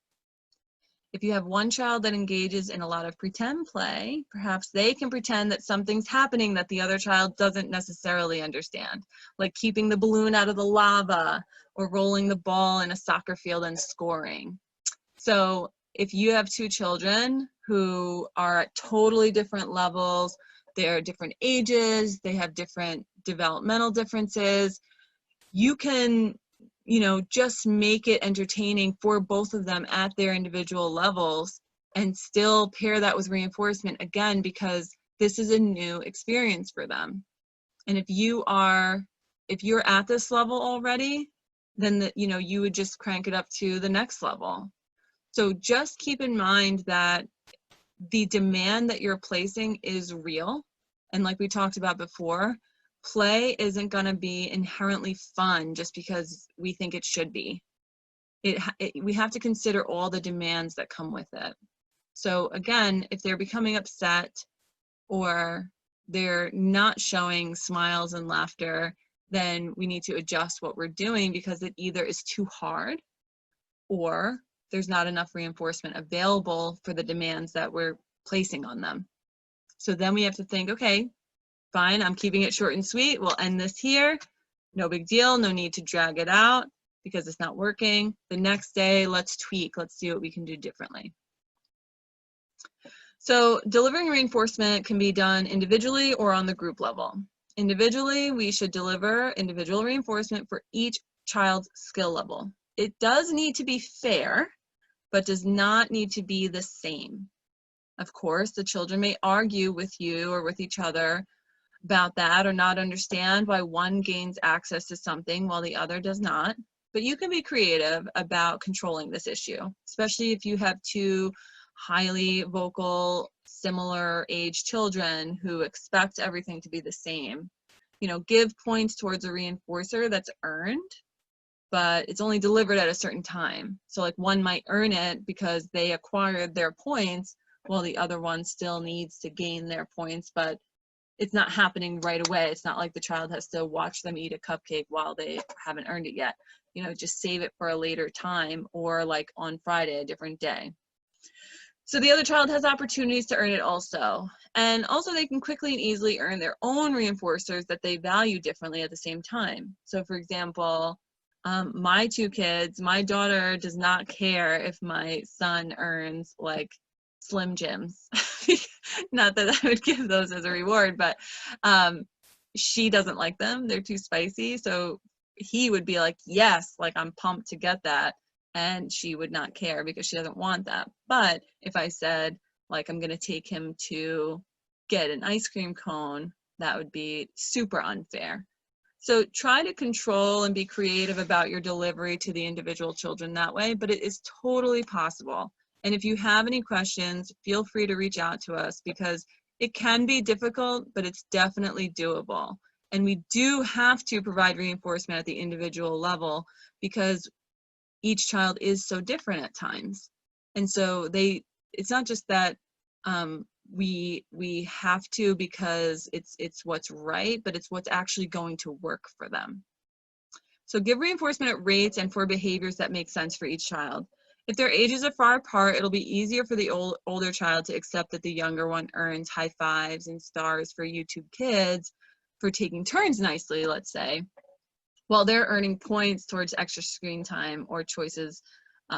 If you have one child that engages in a lot of pretend play, perhaps they can pretend that something's happening that the other child doesn't necessarily understand, like keeping the balloon out of the lava or rolling the ball in a soccer field and scoring. So if you have two children who are at totally different levels, they're different ages, they have different developmental differences, you can, just make it entertaining for both of them at their individual levels and still pair that with reinforcement, again, because this is a new experience for them. And if you're at this level already, then you would just crank it up to the next level. So just keep in mind that the demand that you're placing is real. And like we talked about before, play isn't going to be inherently fun just because we think it should be. We have to consider all the demands that come with it. So again, if they're becoming upset or they're not showing smiles and laughter, then we need to adjust what we're doing because it either is too hard or there's not enough reinforcement available for the demands that we're placing on them. So then we have to think, okay, fine, I'm keeping it short and sweet. We'll end this here. No big deal. No need to drag it out because it's not working. The next day, let's tweak. Let's see what we can do differently. So delivering reinforcement can be done individually or on the group level. Individually, we should deliver individual reinforcement for each child's skill level. It does need to be fair, but does not need to be the same. Of course, the children may argue with you or with each other about that or not understand why one gains access to something while the other does not. But you can be creative about controlling this issue, especially if you have two highly vocal, similar age children who expect everything to be the same. Give points towards a reinforcer that's earned, but it's only delivered at a certain time. So like one might earn it because they acquired their points while the other one still needs to gain their points, but it's not happening right away. It's not like the child has to watch them eat a cupcake while they haven't earned it yet. You know, just save it for a later time, or like on Friday, a different day. So the other child has opportunities to earn it also. And also they can quickly and easily earn their own reinforcers that they value differently at the same time. So for example, my two kids, my daughter does not care if my son earns like Slim Jims. Not that I would give those as a reward, but she doesn't like them. They're too spicy. So he would be like, yes, like I'm pumped to get that. And she would not care because she doesn't want that. But if I said, like, I'm going to take him to get an ice cream cone, that would be super unfair. So try to control and be creative about your delivery to the individual children that way, but it is totally possible. And if you have any questions, feel free to reach out to us, because it can be difficult, but it's definitely doable. And we do have to provide reinforcement at the individual level, because each child is so different at times. And so it's not just that we have to because it's what's right, but it's what's actually going to work for them. So give reinforcement at rates and for behaviors that make sense for each child. If their ages are far apart, it'll be easier for the older child to accept that the younger one earns high fives and stars for YouTube Kids for taking turns nicely, let's say, while they're earning points towards extra screen time or choices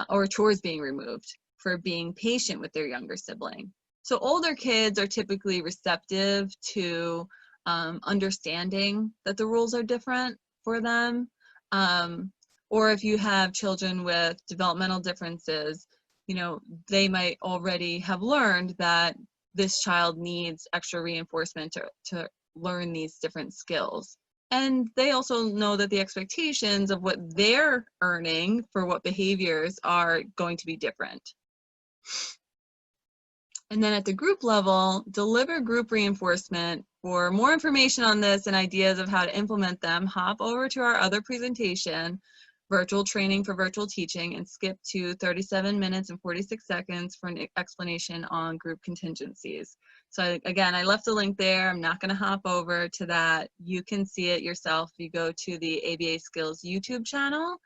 or chores being removed for being patient with their younger sibling. So older kids are typically receptive to understanding that the rules are different for them. Or if you have children with developmental differences, you know, they might already have learned that this child needs extra reinforcement to learn these different skills. And they also know that the expectations of what they're earning for what behaviors are going to be different. And then at the group level, deliver group reinforcement. For more information on this and ideas of how to implement them, hop over to our other presentation, Virtual Training for Virtual Teaching, and skip to 37 minutes and 46 seconds for an explanation on group contingencies. So again, I left a link there. I'm not going to hop over to that. You can see it yourself if you go to the ABA Skills YouTube channel.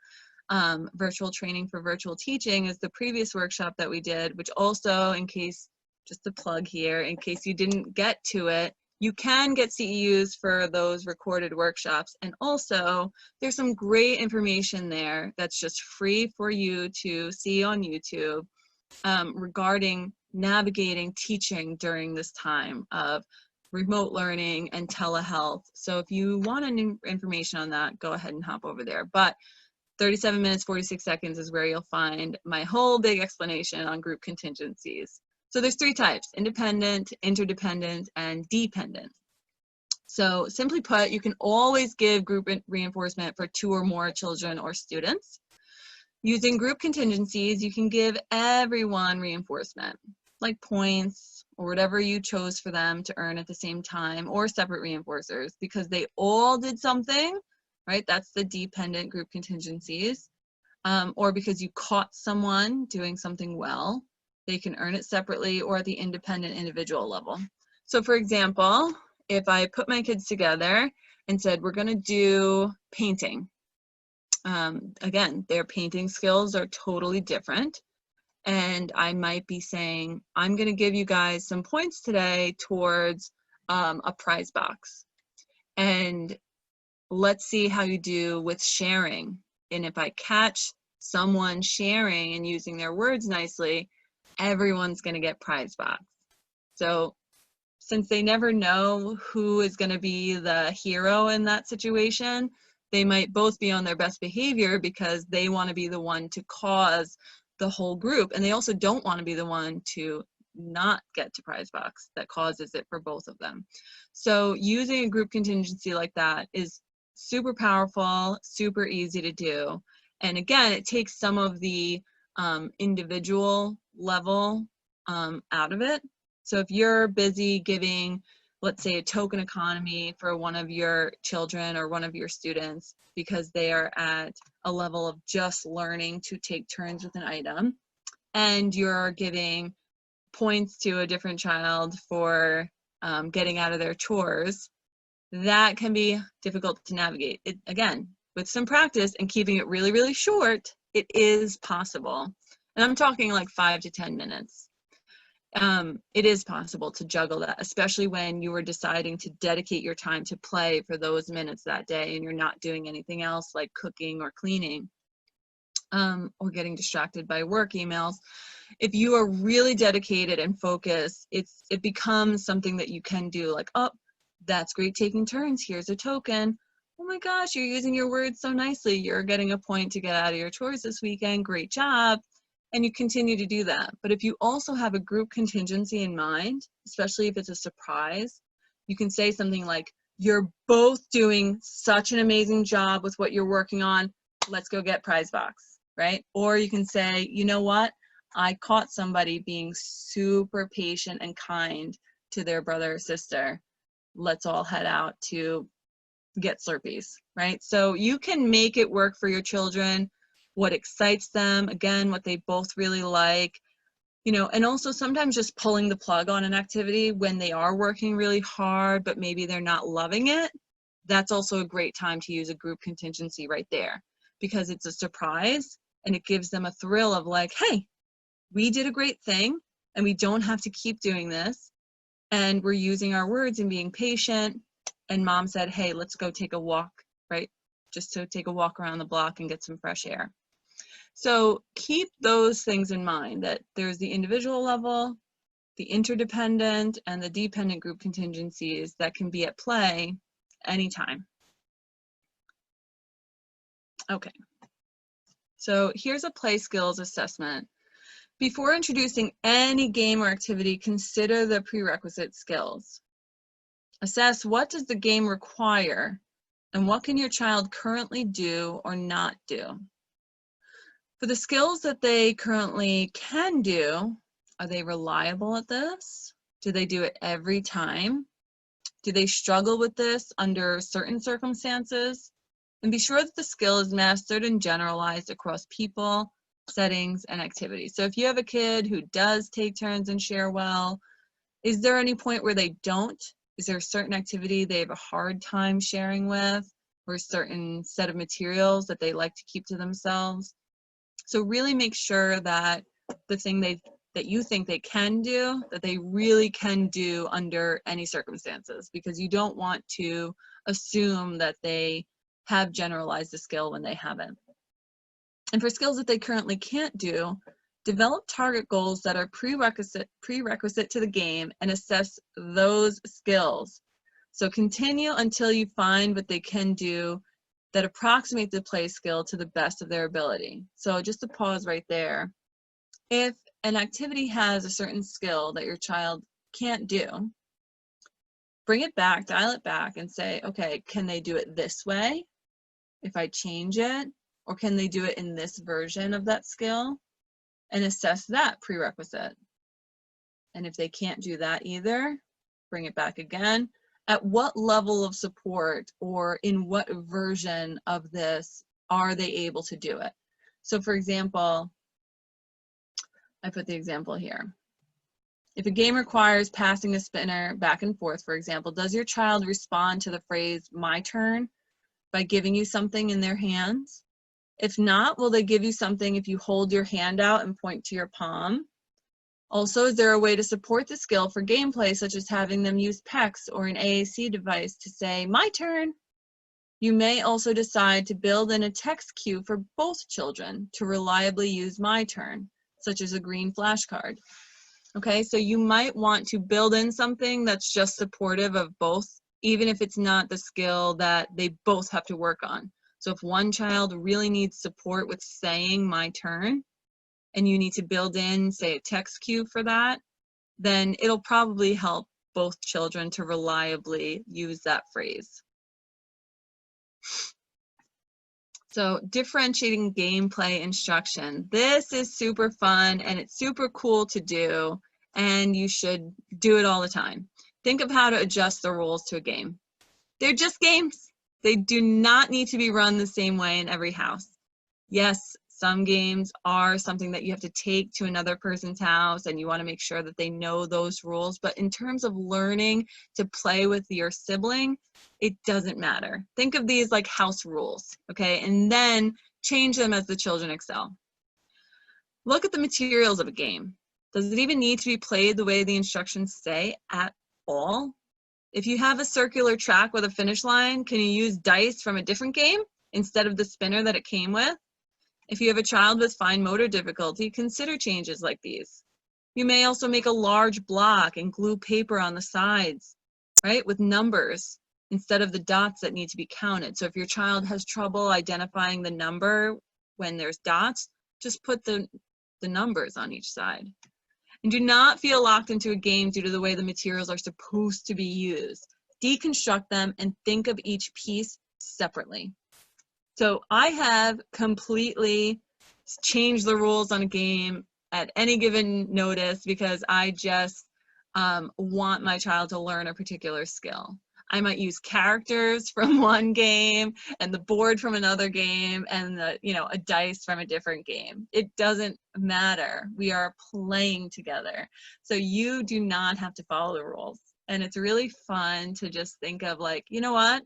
Virtual Training for Virtual Teaching is the previous workshop that we did, which also, in case, just a plug here, in case you didn't get to it, you can get CEUs for those recorded workshops. And also, there's some great information there that's just free for you to see on YouTube regarding navigating teaching during this time of remote learning and telehealth. So if you want any information on that, go ahead and hop over there. But 37 minutes, 46 seconds is where you'll find my whole big explanation on group contingencies. So there's three types: independent, interdependent, and dependent. So simply put, you can always give group reinforcement for 2 or more children or students. Using group contingencies, you can give everyone reinforcement, like points or whatever you chose for them to earn at the same time, or separate reinforcers, because they all did something, right? That's the dependent group contingencies. Or because you caught someone doing something well, they can earn it separately or at the independent individual level. So for example, if I put my kids together and said, we're going to do painting. Again, their painting skills are totally different. And I might be saying, I'm going to give you guys some points today towards a prize box. And let's see how you do with sharing. And if I catch someone sharing and using their words nicely, everyone's going to get prize box. So since they never know who is going to be the hero in that situation, they might both be on their best behavior because they want to be the one to cause the whole group. And they also don't want to be the one to not get to prize box that causes it for both of them. So using a group contingency like that is super powerful, super easy to do. And again, it takes some of the individual level out of it. So if you're busy giving, let's say, a token economy for one of your children or one of your students because they are at a level of just learning to take turns with an item, and you're giving points to a different child for getting out of their chores, that can be difficult to navigate. Again, with some practice and keeping it really, really short, it is possible. And I'm talking like 5 to 10 minutes. It is possible to juggle that, especially when you are deciding to dedicate your time to play for those minutes that day and you're not doing anything else like cooking or cleaning, or getting distracted by work emails. If you are really dedicated and focused, it becomes something that you can do, like, oh, that's great, taking turns, here's a token. Oh my gosh, you're using your words so nicely. You're getting a point to get out of your chores this weekend. Great job. And you continue to do that. But if you also have a group contingency in mind, especially if it's a surprise, you can say something like, you're both doing such an amazing job with what you're working on. Let's go get prize box, right? Or you can say, you know what? I caught somebody being super patient and kind to their brother or sister. Let's all head out to get Slurpees, right? So you can make it work for your children, what excites them, again, what they both really like, you know, and also sometimes just pulling the plug on an activity when they are working really hard, but maybe they're not loving it. That's also a great time to use a group contingency right there, because it's a surprise and it gives them a thrill of like, hey, we did a great thing and we don't have to keep doing this. And we're using our words and being patient. And mom said, hey, let's go take a walk, right? Just to take a walk around the block and get some fresh air. So keep those things in mind, that there's the individual level, the interdependent, and the dependent group contingencies that can be at play anytime. Okay, so here's a play skills assessment. Before introducing any game or activity, consider the prerequisite skills. Assess what does the game require and what can your child currently do or not do. For the skills that they currently can do, are they reliable at this? Do they do it every time? Do they struggle with this under certain circumstances? And be sure that the skill is mastered and generalized across people, settings, and activities. So if you have a kid who does take turns and share well, is there any point where they don't? Is there a certain activity they have a hard time sharing with, or a certain set of materials that they like to keep to themselves? So really make sure that the thing that you think they can do, that they really can do under any circumstances, because you don't want to assume that they have generalized the skill when they haven't. And for skills that they currently can't do, develop target goals that are prerequisite to the game and assess those skills. So continue until you find what they can do that approximate the play skill to the best of their ability. So just to pause right there, if an activity has a certain skill that your child can't do, bring it back, dial it back and say, okay, can they do it this way if I change it? Or can they do it in this version of that skill? And assess that prerequisite. And if they can't do that either, bring it back again. At what level of support or in what version of this are they able to do it? So for example, I put the example here. If a game requires passing the spinner back and forth, for example, does your child respond to the phrase, my turn, by giving you something in their hands? If not, will they give you something if you hold your hand out and point to your palm? Also, is there a way to support the skill for gameplay, such as having them use PECs or an AAC device to say, my turn? You may also decide to build in a text cue for both children to reliably use my turn, such as a green flashcard. Okay, so you might want to build in something that's just supportive of both, even if it's not the skill that they both have to work on. So if one child really needs support with saying my turn, and you need to build in, say, a text cue for that, then it'll probably help both children to reliably use that phrase. So differentiating gameplay instruction. This is super fun and it's super cool to do, and you should do it all the time. Think of how to adjust the rules to a game. They're just games. They do not need to be run the same way in every house. Yes, Some games are something that you have to take to another person's house and you want to make sure that they know those rules. But in terms of learning to play with your sibling, it doesn't matter. Think of these like house rules, okay? And then change them as the children excel. Look at the materials of a game. Does it even need to be played the way the instructions say at all? If you have a circular track with a finish line, can you use dice from a different game instead of the spinner that it came with? If you have a child with fine motor difficulty, consider changes like these. You may also make a large block and glue paper on the sides, right, with numbers instead of the dots that need to be counted. So if your child has trouble identifying the number when there's dots, just put the numbers on each side. And do not feel locked into a game due to the way the materials are supposed to be used. Deconstruct them and think of each piece separately. So I have completely changed the rules on a game at any given notice because I just want my child to learn a particular skill. I might use characters from one game and the board from another game and the, a dice from a different game. It doesn't matter. We are playing together. So you do not have to follow the rules. And it's really fun to just think of like, you know what?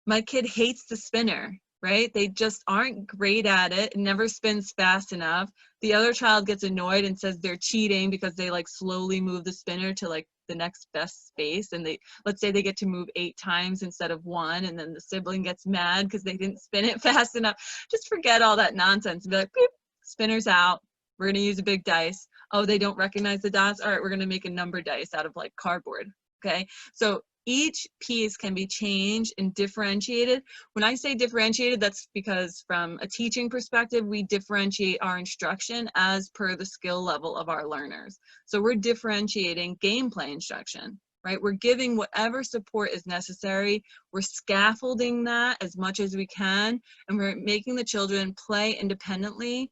My kid hates the spinner, right? They just aren't great at it. It never spins fast enough. The other child gets annoyed and says they're cheating because they like slowly move the spinner to like the next best space. And let's say they get to move 8 times instead of 1. And then the sibling gets mad because they didn't spin it fast enough. Just forget all that nonsense and be like, beep, spinner's out. We're going to use a big dice. Oh, they don't recognize the dots. All right, we're going to make a number dice out of like cardboard. Okay. So each piece can be changed and differentiated. When I say differentiated, that's because from a teaching perspective, we differentiate our instruction as per the skill level of our learners. So we're differentiating gameplay instruction, right? We're giving whatever support is necessary. We're scaffolding that as much as we can, and we're making the children play independently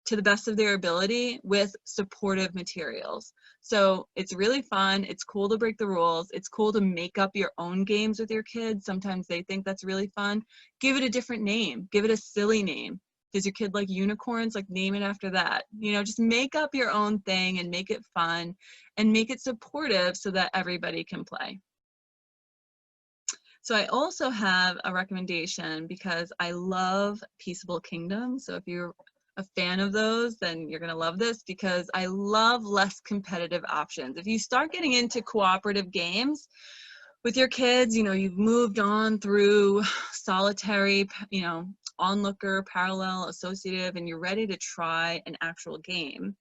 to the best of their ability with supportive materials. So it's really fun. It's cool to break the rules. It's cool to make up your own games with your kids. Sometimes they think that's really fun. Give it a different name. Give it a silly name. Does your kid like unicorns? Like name it after that. Just make up your own thing and make it fun and make it supportive so that everybody can play. So I also have a recommendation because I love Peaceable Kingdom. So if you're a fan of those, then you're going to love this because I love less competitive options. If you start getting into cooperative games with your kids, you've moved on through solitary, onlooker, parallel, associative, and you're ready to try an actual game.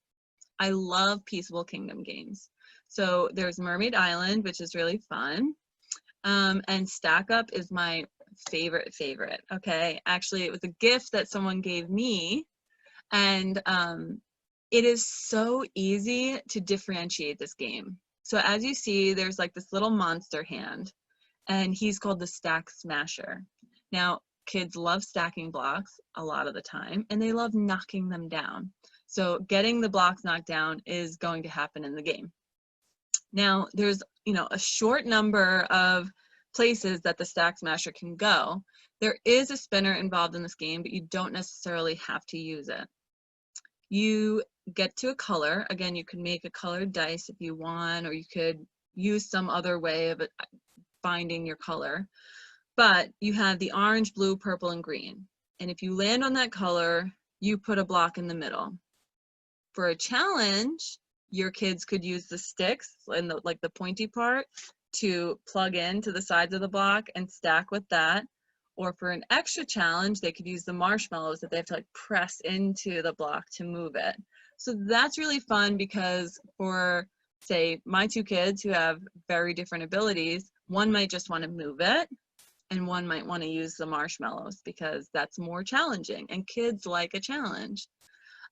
I love Peaceable Kingdom games. So there's Mermaid Island, which is really fun. And Stack Up is my favorite. Okay. Actually, it was a gift that someone gave me. And it is so easy to differentiate this game. So as you see, there's like this little monster hand, and he's called the Stack Smasher. Now, kids love stacking blocks a lot of the time, and they love knocking them down. So getting the blocks knocked down is going to happen in the game. Now, there's, a short number of places that the Stack Smasher can go. There is a spinner involved in this game, but you don't necessarily have to use it. You get to a color. Again, you can make a colored dice if you want, or you could use some other way of finding your color. But you have the orange, blue, purple, and green. And if you land on that color, you put a block in the middle. For a challenge, your kids could use the sticks and the pointy part to plug into the sides of the block and stack with that. Or for an extra challenge, they could use the marshmallows that they have to press into the block to move it. So that's really fun because for, say, my 2 kids who have very different abilities, one might just want to move it and one might want to use the marshmallows because that's more challenging and kids like a challenge.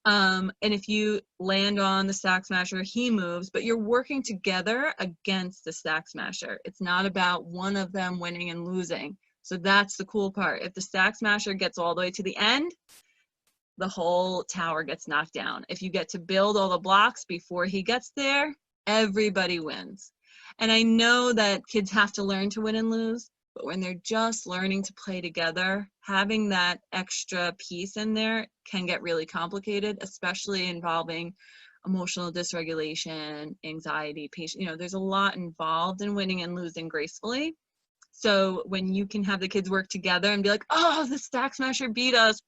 And if you land on the Stack Smasher, he moves, but you're working together against the Stack Smasher. It's not about one of them winning and losing. So that's the cool part. If the Stack Smasher gets all the way to the end, the whole tower gets knocked down. If you get to build all the blocks before he gets there, everybody wins. And I know that kids have to learn to win and lose, But when they're just learning to play together, having that extra piece in there can get really complicated, especially involving emotional dysregulation, anxiety, patient, there's a lot involved in winning and losing gracefully. So when you can have the kids work together and be like, oh, the Stack Smasher beat us,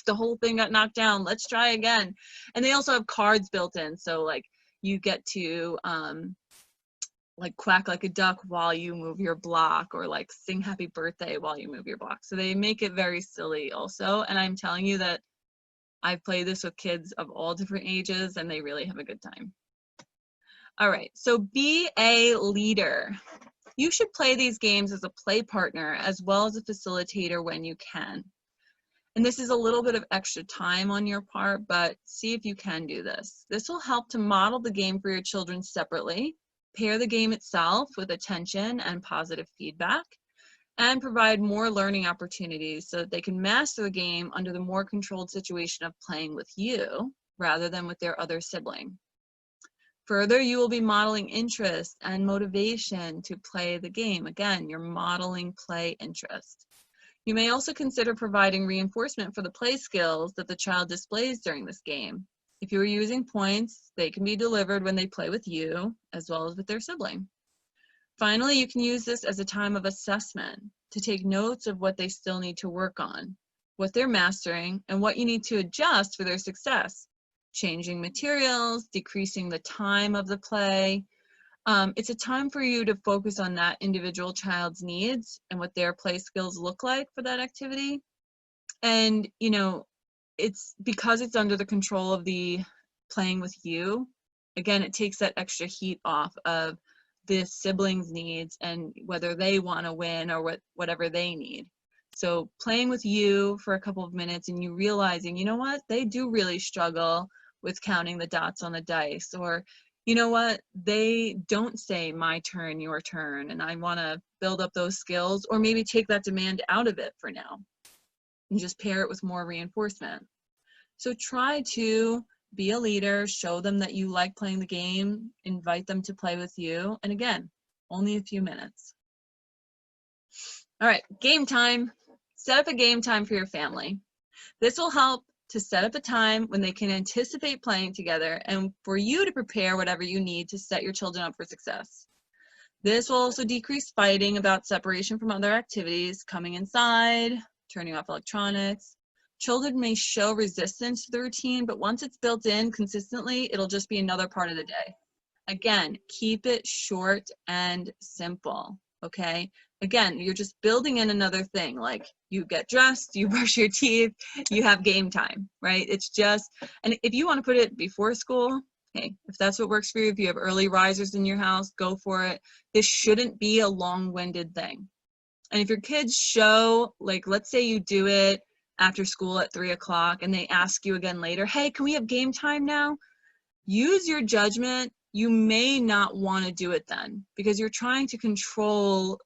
the whole thing got knocked down, let's try again. And they also have cards built in, so like you get to like quack like a duck while you move your block, or like sing happy birthday while you move your block. So they make it very silly also. And I'm telling you that I've played this with kids of all different ages and they really have a good time. All right, so be a leader. You should play these games as a play partner as well as a facilitator when you can. And this is a little bit of extra time on your part, but see if you can do this. This will help to model the game for your children separately, pair the game itself with attention and positive feedback, and provide more learning opportunities so that they can master the game under the more controlled situation of playing with you rather than with their other sibling. Further, you will be modeling interest and motivation to play the game. Again, you're modeling play interest. You may also consider providing reinforcement for the play skills that the child displays during this game. If you are using points, they can be delivered when they play with you as well as with their sibling. Finally, you can use this as a time of assessment to take notes of what they still need to work on, what they're mastering, and what you need to adjust for their success. Changing materials, decreasing the time of the play. It's a time for you to focus on that individual child's needs and what their play skills look like for that activity. And, it's because it's under the control of the playing with you. Again, it takes that extra heat off of the siblings' needs and whether they want to win or whatever they need. So playing with you for a couple of minutes and you realizing, you know what, they do really struggle with counting the dots on the dice, or you know what, they don't say my turn, your turn, and I want to build up those skills, or maybe take that demand out of it for now and just pair it with more reinforcement. So try to be a leader, show them that you like playing the game, invite them to play with you, and again, only a few minutes. All right, game time. Set up a game time for your family. This will help to set up a time when they can anticipate playing together and for you to prepare whatever you need to set your children up for success. This will also decrease fighting about separation from other activities, coming inside, turning off electronics. Children may show resistance to the routine, but once it's built in consistently, it'll just be another part of the day. Again, keep it short and simple, okay? Again, you're just building in another thing, like you get dressed, you brush your teeth, you have game time, right? It's just, and if you want to put it before school, hey, if that's what works for you, if you have early risers in your house, go for it. This shouldn't be a long-winded thing. And if your kids show, like, let's say you do it after school at 3 o'clock and they ask you again later, hey, can we have game time now? Use your judgment. You may not want to do it then because you're trying to control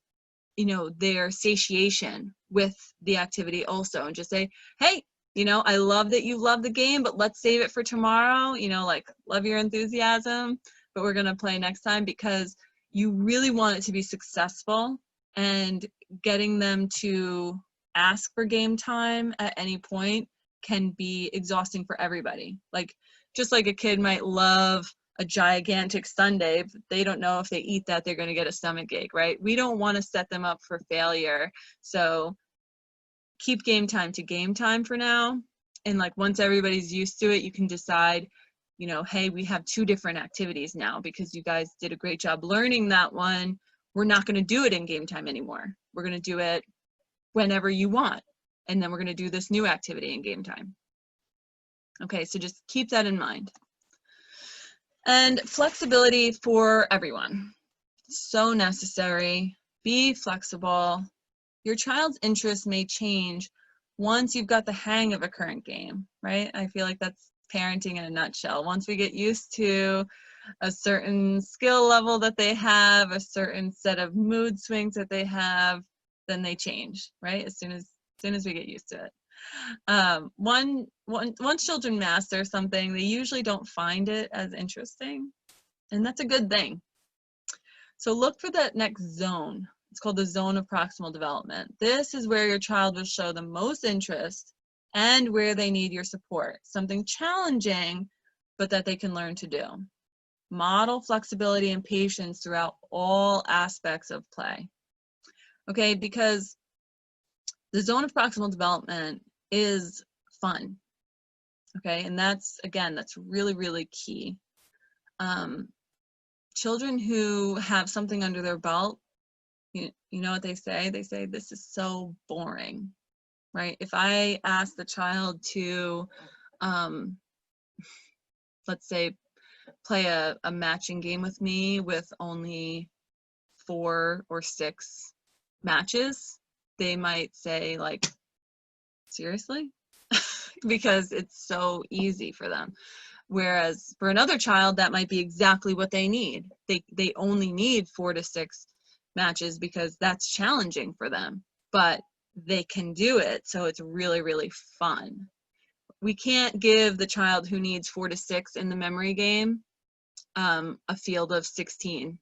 their satiation with the activity also, and just say, hey, I love that you love the game, but let's save it for tomorrow, like love your enthusiasm, but we're going to play next time, because you really want it to be successful, and getting them to ask for game time at any point can be exhausting for everybody. Like, just like a kid might love a gigantic sundae, if they don't know if they eat that, they're going to get a stomach ache, right? We don't want to set them up for failure. So keep game time to game time for now. And like once everybody's used to it, you can decide, hey, we have 2 different activities now because you guys did a great job learning that one. We're not going to do it in game time anymore. We're going to do it whenever you want. And then we're going to do this new activity in game time. Okay, so just keep that in mind. And flexibility for everyone. So necessary. Be flexible. Your child's interests may change once you've got the hang of a current game, right? I feel like that's parenting in a nutshell. Once we get used to a certain skill level that they have, a certain set of mood swings that they have, then they change, right? As soon as we get used to it. Once children master something, they usually don't find it as interesting, and that's a good thing. So look for that next zone. It's called the zone of proximal development. This is where your child will show the most interest and where they need your support. Something challenging, but that they can learn to do. Model flexibility and patience throughout all aspects of play. Okay, because the zone of proximal development is fun. Okay, and that's, again, that's really, really key. Children who have something under their belt, you know what they say? They say, this is so boring, right? If I ask the child to, let's say, play a matching game with me with only 4 or 6 matches, they might say, like, seriously? Because it's so easy for them. Whereas for another child, that might be exactly what they need. They only need 4 to 6 matches because that's challenging for them, but they can do it, so it's really, really fun. We can't give the child who needs 4 to 6 in the memory game a field of 16.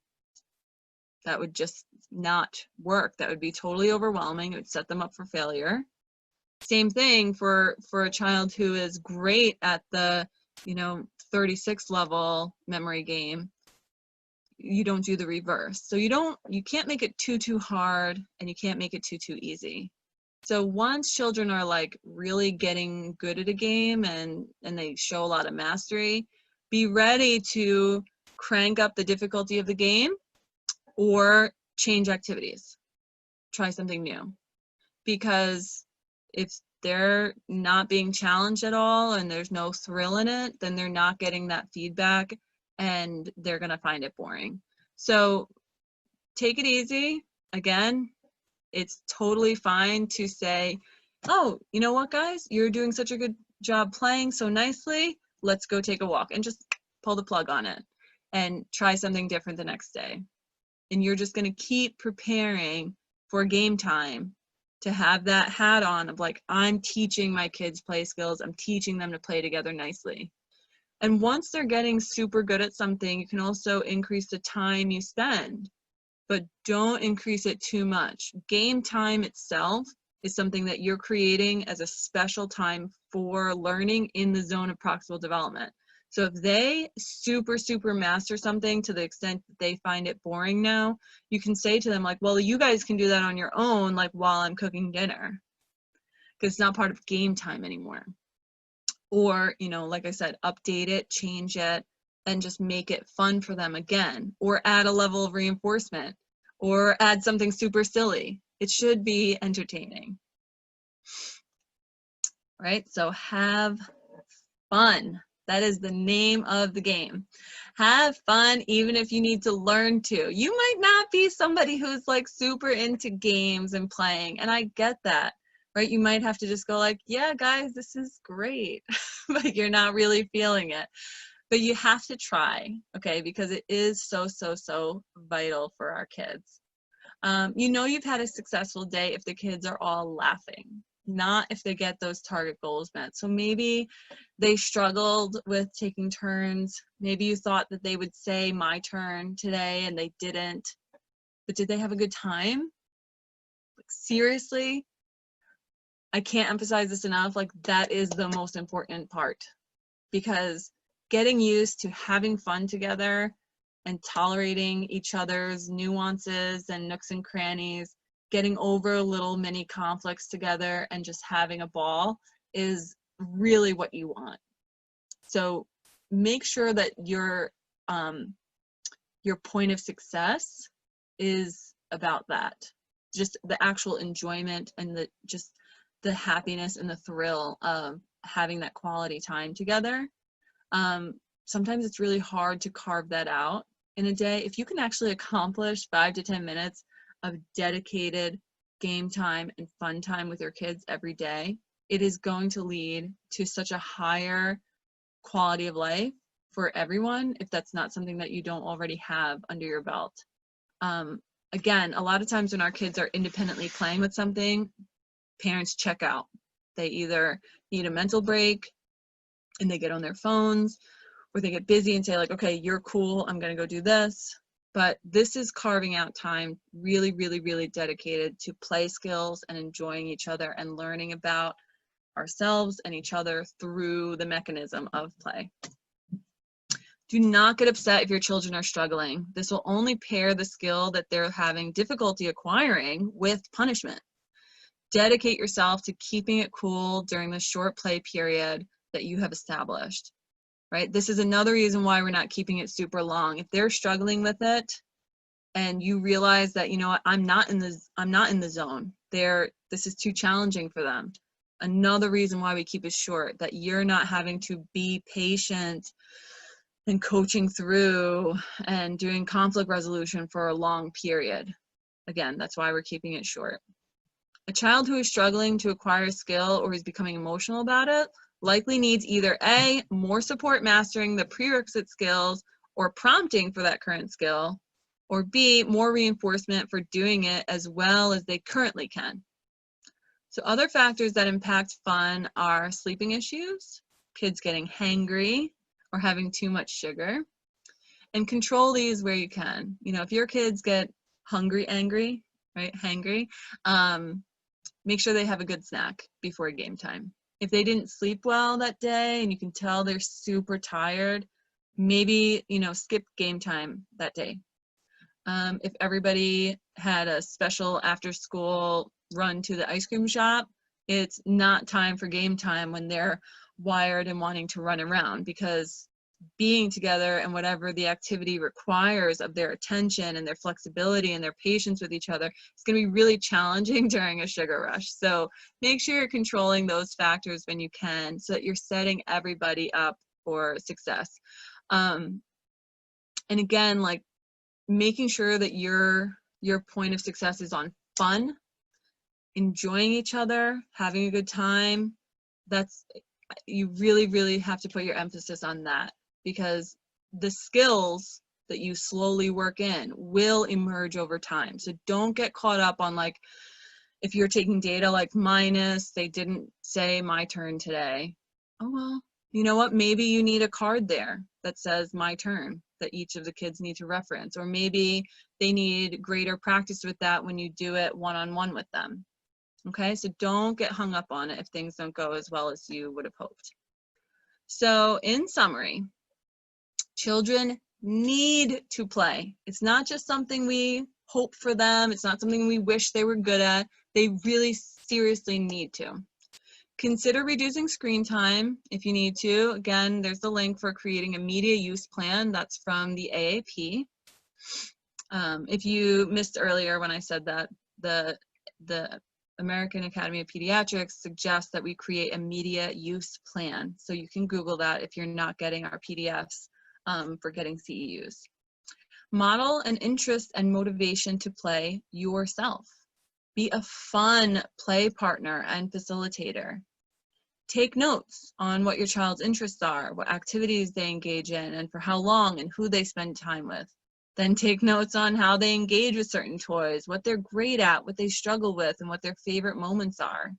That would just not work. That would be totally overwhelming. It would set them up for failure. Same thing for a child who is great at the 36 level memory game. You don't do the reverse. So you can't make it too hard, and you can't make it too easy. So once children are like really getting good at a game and they show a lot of mastery, be ready to crank up the difficulty of the game or change activities. Try something new. Because if they're not being challenged at all and there's no thrill in it, then they're not getting that feedback and they're gonna find it boring. So take it easy. Again, it's totally fine to say, oh, you know what, guys, you're doing such a good job playing so nicely, let's go take a walk, and just pull the plug on it and try something different the next day. And you're just gonna keep preparing for game time to have that hat on of like, I'm teaching my kids play skills, I'm teaching them to play together nicely. And once they're getting super good at something, you can also increase the time you spend, but don't increase it too much. Game time itself is something that you're creating as a special time for learning in the zone of proximal development. So if they super master something to the extent that they find it boring now, you can say to them like, well, you guys can do that on your own, like while I'm cooking dinner, because it's not part of game time anymore. Or, like I said, update it, change it, and just make it fun for them again, or add a level of reinforcement, or add something super silly. It should be entertaining, right? So have fun. That is the name of the game. Have fun even if you need to learn to. You might not be somebody who's like super into games and playing, and I get that, right? You might have to just go like, yeah, guys, this is great, but you're not really feeling it. But you have to try, okay? Because it is so vital for our kids. You've had a successful day if the kids are all laughing, not if they get those target goals met. So maybe they struggled with taking turns. Maybe you thought that they would say my turn today and they didn't. But did they have a good time? Like, seriously? I can't emphasize this enough. Like, that is the most important part, because getting used to having fun together and tolerating each other's nuances and nooks and crannies, getting over little mini conflicts together and just having a ball is really what you want. So make sure that your point of success is about that. Just the actual enjoyment and just the happiness and the thrill of having that quality time together. Sometimes it's really hard to carve that out in a day. If you can actually accomplish 5 to 10 minutes of dedicated game time and fun time with your kids every day, it is going to lead to such a higher quality of life for everyone if that's not something that you don't already have under your belt. Again, a lot of times when our kids are independently playing with something, parents check out. They either need a mental break and they get on their phones, or they get busy and say like, okay, you're cool, I'm gonna go do this. But this is carving out time really, really, really dedicated to play skills and enjoying each other and learning about ourselves and each other through the mechanism of play. Do not get upset if your children are struggling. This will only pair the skill that they're having difficulty acquiring with punishment. Dedicate yourself to keeping it cool during the short play period that you have established, right? This is another reason why we're not keeping it super long. If they're struggling with it and you realize that, you know what, I'm not in the zone. This is too challenging for them. Another reason why we keep it short, that you're not having to be patient and coaching through and doing conflict resolution for a long period. Again, that's why we're keeping it short. A child who is struggling to acquire a skill or is becoming emotional about it likely needs either A, more support mastering the prerequisite skills or prompting for that current skill, or B, more reinforcement for doing it as well as they currently can. So other factors that impact fun are sleeping issues, kids getting hangry or having too much sugar, and control these where you can. You know, if your kids get angry, right, hangry, make sure they have a good snack before game time. If they didn't sleep well that day and you can tell they're super tired, maybe, you know, skip game time that day. If everybody had a special after school run to the ice cream shop, it's not time for game time when they're wired and wanting to run around, because being together and whatever the activity requires of their attention and their flexibility and their patience with each other, it's going to be really challenging during a sugar rush. So make sure you're controlling those factors when you can, so that you're setting everybody up for success. And again, like, making sure that your point of success is on fun, enjoying each other, having a good time. You really, really have to put your emphasis on that, because the skills that you slowly work in will emerge over time. So don't get caught up on, like, if you're taking data like minus, they didn't say my turn today. Oh, well, you know what? Maybe you need a card there that says my turn, that each of the kids need to reference, or maybe they need greater practice with that when you do it one-on-one with them. Okay, so don't get hung up on it if things don't go as well as you would have hoped. So in summary, children need to play. It's not just something we hope for them. It's not something we wish they were good at. They really seriously need to. Consider reducing screen time if you need to. Again, there's the link for creating a media use plan. That's from the AAP. If you missed earlier when I said that, the American Academy of Pediatrics suggests that we create a media use plan. So you can Google that if you're not getting our PDFs for getting CEUs. Model an interest and motivation to play yourself. Be a fun play partner and facilitator. Take notes on what your child's interests are, what activities they engage in, and for how long, and who they spend time with. Then take notes on how they engage with certain toys, what they're great at, what they struggle with, and what their favorite moments are.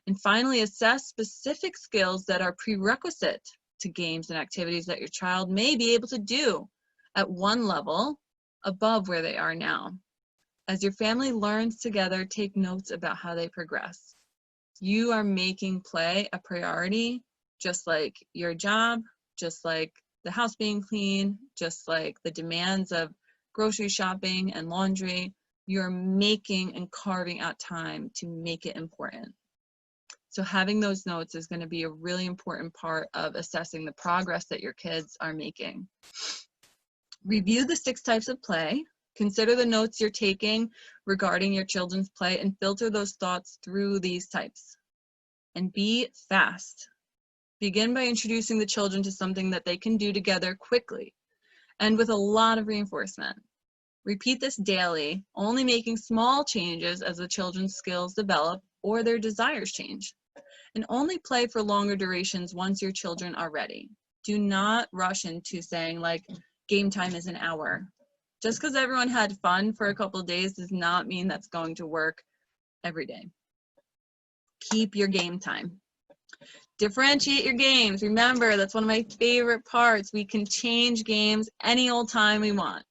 And finally, assess specific skills that are prerequisite to games and activities that your child may be able to do at one level above where they are now. As your family learns together, take notes about how they progress. You are making play a priority, just like your job, just like the house being clean, just like the demands of grocery shopping and laundry. You're making and carving out time to make it important. So having those notes is going to be a really important part of assessing the progress that your kids are making. Review the 6 types of play. Consider the notes you're taking regarding your children's play and filter those thoughts through these types. And be fast. Begin by introducing the children to something that they can do together quickly and with a lot of reinforcement. Repeat this daily, only making small changes as the children's skills develop or their desires change. And only play for longer durations once your children are ready. Do not rush into saying, like, game time is an hour. Just because everyone had fun for a couple of days does not mean that's going to work every day. Keep your game time. Differentiate your games. Remember, that's one of my favorite parts. We can change games any old time we want.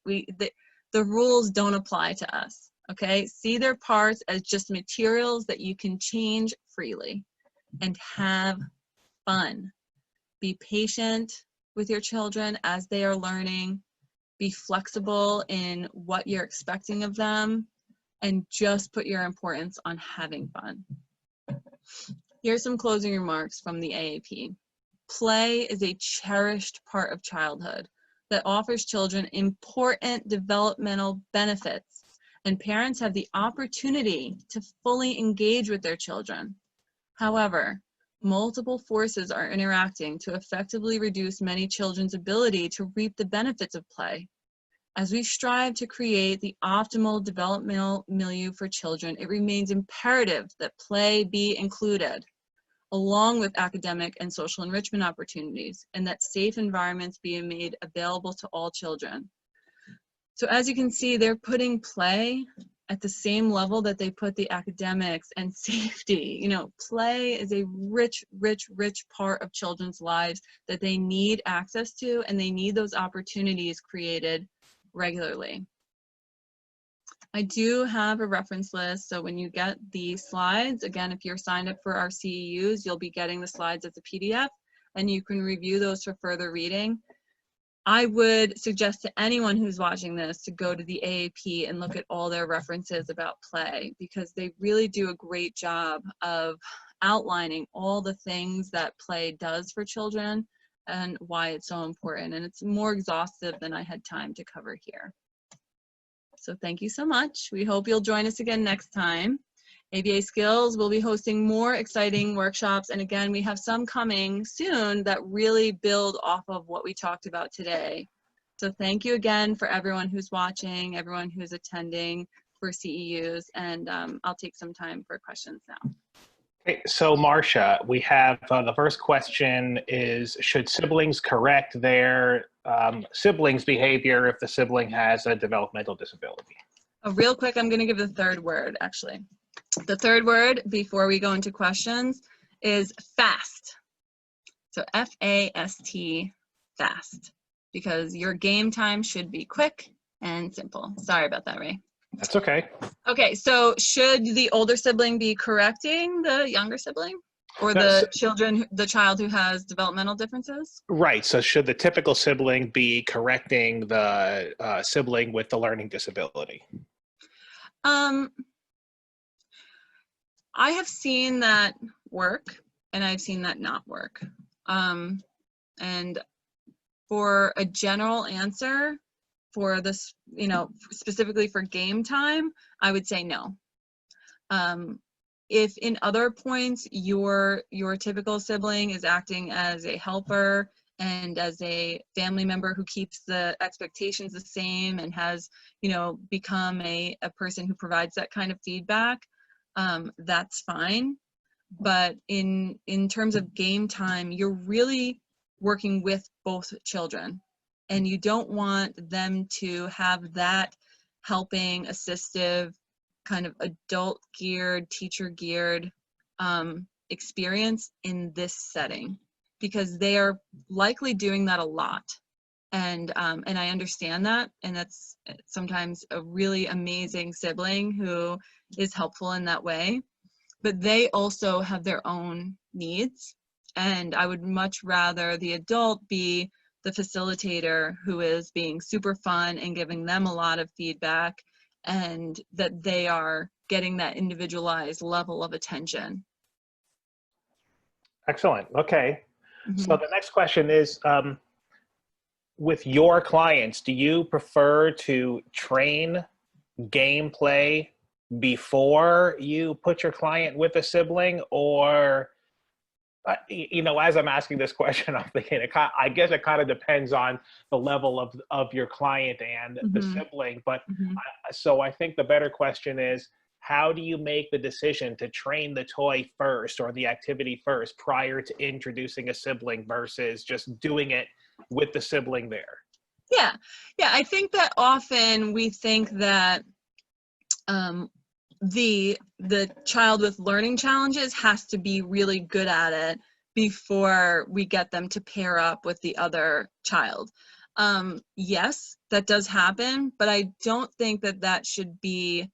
the rules don't apply to us, okay? See their parts as just materials that you can change freely, and have fun. Be patient with your children as they are learning. Be flexible in what you're expecting of them, and just put your importance on having fun. Here's some closing remarks from the AAP. Play is a cherished part of childhood that offers children important developmental benefits, and parents have the opportunity to fully engage with their children. However, multiple forces are interacting to effectively reduce many children's ability to reap the benefits of play. As we strive to create the optimal developmental milieu for children, it remains imperative that play be included, along with academic and social enrichment opportunities, and that safe environments be made available to all children. So as you can see, they're putting play at the same level that they put the academics and safety. You know, play is a rich, rich, rich part of children's lives that they need access to, and they need those opportunities created regularly. I do have a reference list, so when you get the slides, again, if you're signed up for our CEUs, you'll be getting the slides as a PDF, and you can review those for further reading. I would suggest to anyone who's watching this to go to the AAP and look at all their references about play, because they really do a great job of outlining all the things that play does for children and why it's so important. And it's more exhaustive than I had time to cover here. So thank you so much. We hope you'll join us again next time. ABA Skills will be hosting more exciting workshops, and again, we have some coming soon that really build off of what we talked about today. So thank you again for everyone who's watching, everyone who's attending for CEUs, and I'll take some time for questions now. Okay, so Marcia, we have the first question is, should siblings correct their siblings' behavior if the sibling has a developmental disability? Oh, real quick, I'm gonna give the third word, actually. The third word before we go into questions is fast. So F-A-S-T, fast, because your game time should be quick and simple. Sorry about that, Ray. That's okay. Okay, so should the older sibling be correcting the younger sibling, or the child who has developmental differences? Right, so should the typical sibling be correcting the sibling with the learning disability? I have seen that work, and I've seen that not work. And for a general answer for this, you know, specifically for game time, I would say no. If in other points your typical sibling is acting as a helper and as a family member who keeps the expectations the same and has, you know, become a person who provides that kind of feedback, that's fine. But in terms of game time, you're really working with both children, and you don't want them to have that helping, assistive, kind of adult geared, teacher geared experience in this setting, because they are likely doing that a lot. And I understand that, and that's sometimes a really amazing sibling who is helpful in that way, but they also have their own needs, and I would much rather the adult be the facilitator who is being super fun and giving them a lot of feedback, and that they are getting that individualized level of attention. Excellent, okay. Mm-hmm. So the next question is, with your clients, do you prefer to train gameplay before you put your client with a sibling, or, you know, as I'm asking this question, I'm thinking, I guess it kind of depends on the level of your client and the sibling, but so I think the better question is, how do you make the decision to train the toy first or the activity first prior to introducing a sibling versus just doing it with the sibling there? Yeah, I think that often we think that the child with learning challenges has to be really good at it before we get them to pair up with the other child. Yes, that does happen, but I don't think that that should be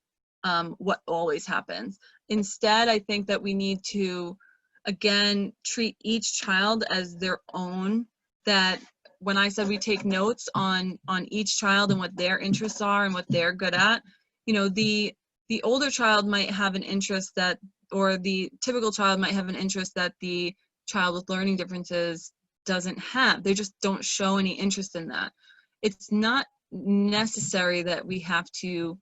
what always happens. Instead, I think that we need to, again, treat each child as their own. That when I said we take notes on each child and what their interests are and what they're good at, you know, the older child might have an interest that, or the typical child might have an interest that the child with learning differences doesn't have. They just don't show any interest in that. It's not necessary that we have to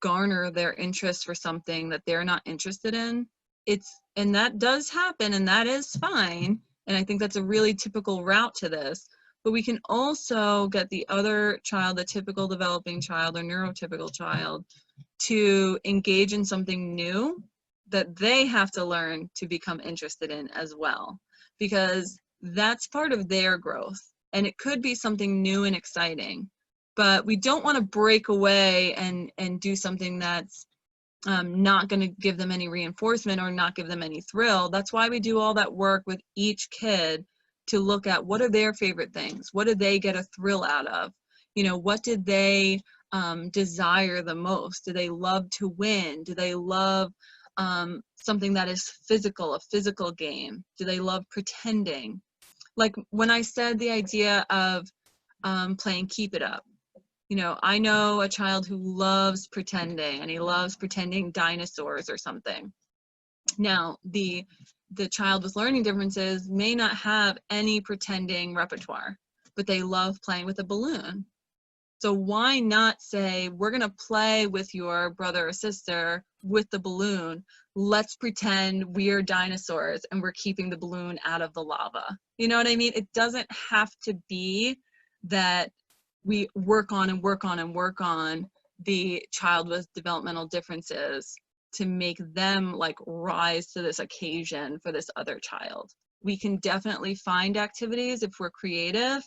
garner their interest for something that they're not interested in. And that does happen, and that is fine. And I think that's a really typical route to this. But we can also get the other child, the typical developing child or neurotypical child, to engage in something new that they have to learn to become interested in as well, because that's part of their growth. And it could be something new and exciting, but we don't want to break away and do something that's not going to give them any reinforcement or not give them any thrill. That's why we do all that work with each kid to look at what are their favorite things, what do they get a thrill out of, you know, what did they desire the most? Do they love to win? Do they love something that is physical, a physical game? Do they love pretending? Like when I said the idea of playing Keep It Up, you know, I know a child who loves pretending, and he loves pretending dinosaurs or something. Now, the child with learning differences may not have any pretending repertoire, but they love playing with a balloon. So why not say, we're going to play with your brother or sister with the balloon. Let's pretend we're dinosaurs and we're keeping the balloon out of the lava. You know what I mean? It doesn't have to be that we work on and work on and work on the child with developmental differences to make them like rise to this occasion for this other child. We can definitely find activities if we're creative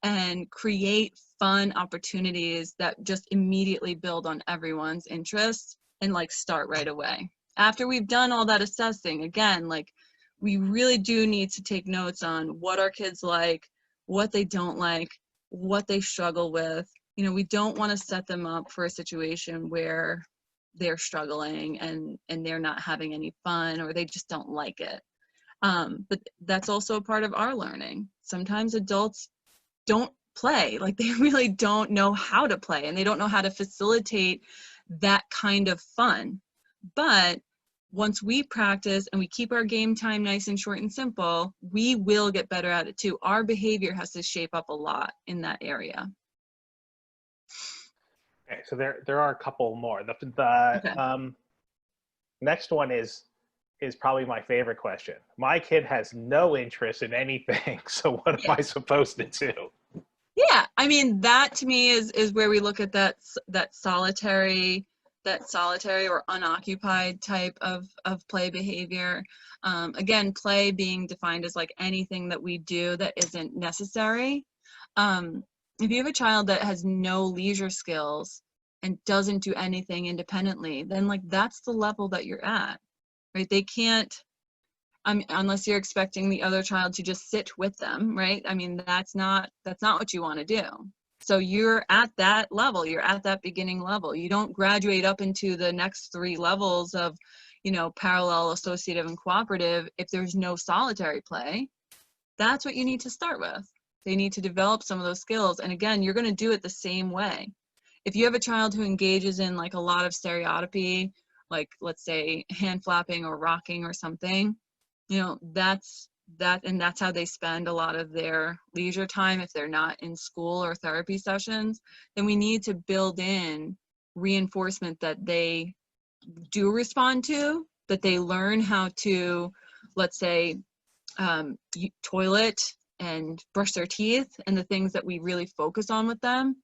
and create fun opportunities that just immediately build on everyone's interest and like start right away. After we've done all that assessing, again, like we really do need to take notes on what our kids like, what they don't like, what they struggle with. You know, we don't want to set them up for a situation where they're struggling and they're not having any fun or they just don't like it. But that's also a part of our learning. Sometimes adults don't play, like they really don't know how to play and they don't know how to facilitate that kind of fun. But once we practice and we keep our game time nice and short and simple, we will get better at it too. Our behavior has to shape up a lot in that area. Okay, so there are a couple more. The Okay. next one is probably my favorite question. My kid has no interest in anything, so what am Yeah. I supposed to do? Yeah, I mean, that to me is where we look at that solitary or unoccupied type of play behavior. Again, play being defined as like anything that we do that isn't necessary. If you have a child that has no leisure skills and doesn't do anything independently, then like that's the level that you're at, right? They can't, unless you're expecting the other child to just sit with them, right? I mean, that's not what you want to do. So you're at that level, you're at that beginning level. You don't graduate up into the next 3 levels of, you know, parallel, associative, and cooperative if there's no solitary play. That's what you need to start with. They need to develop some of those skills. And again, you're going to do it the same way. If you have a child who engages in like a lot of stereotypy, like let's say hand flapping or rocking or something, you know, that's how they spend a lot of their leisure time if they're not in school or therapy sessions, then we need to build in reinforcement that they do respond to, that they learn how to, let's say, toilet and brush their teeth, and the things that we really focus on with them.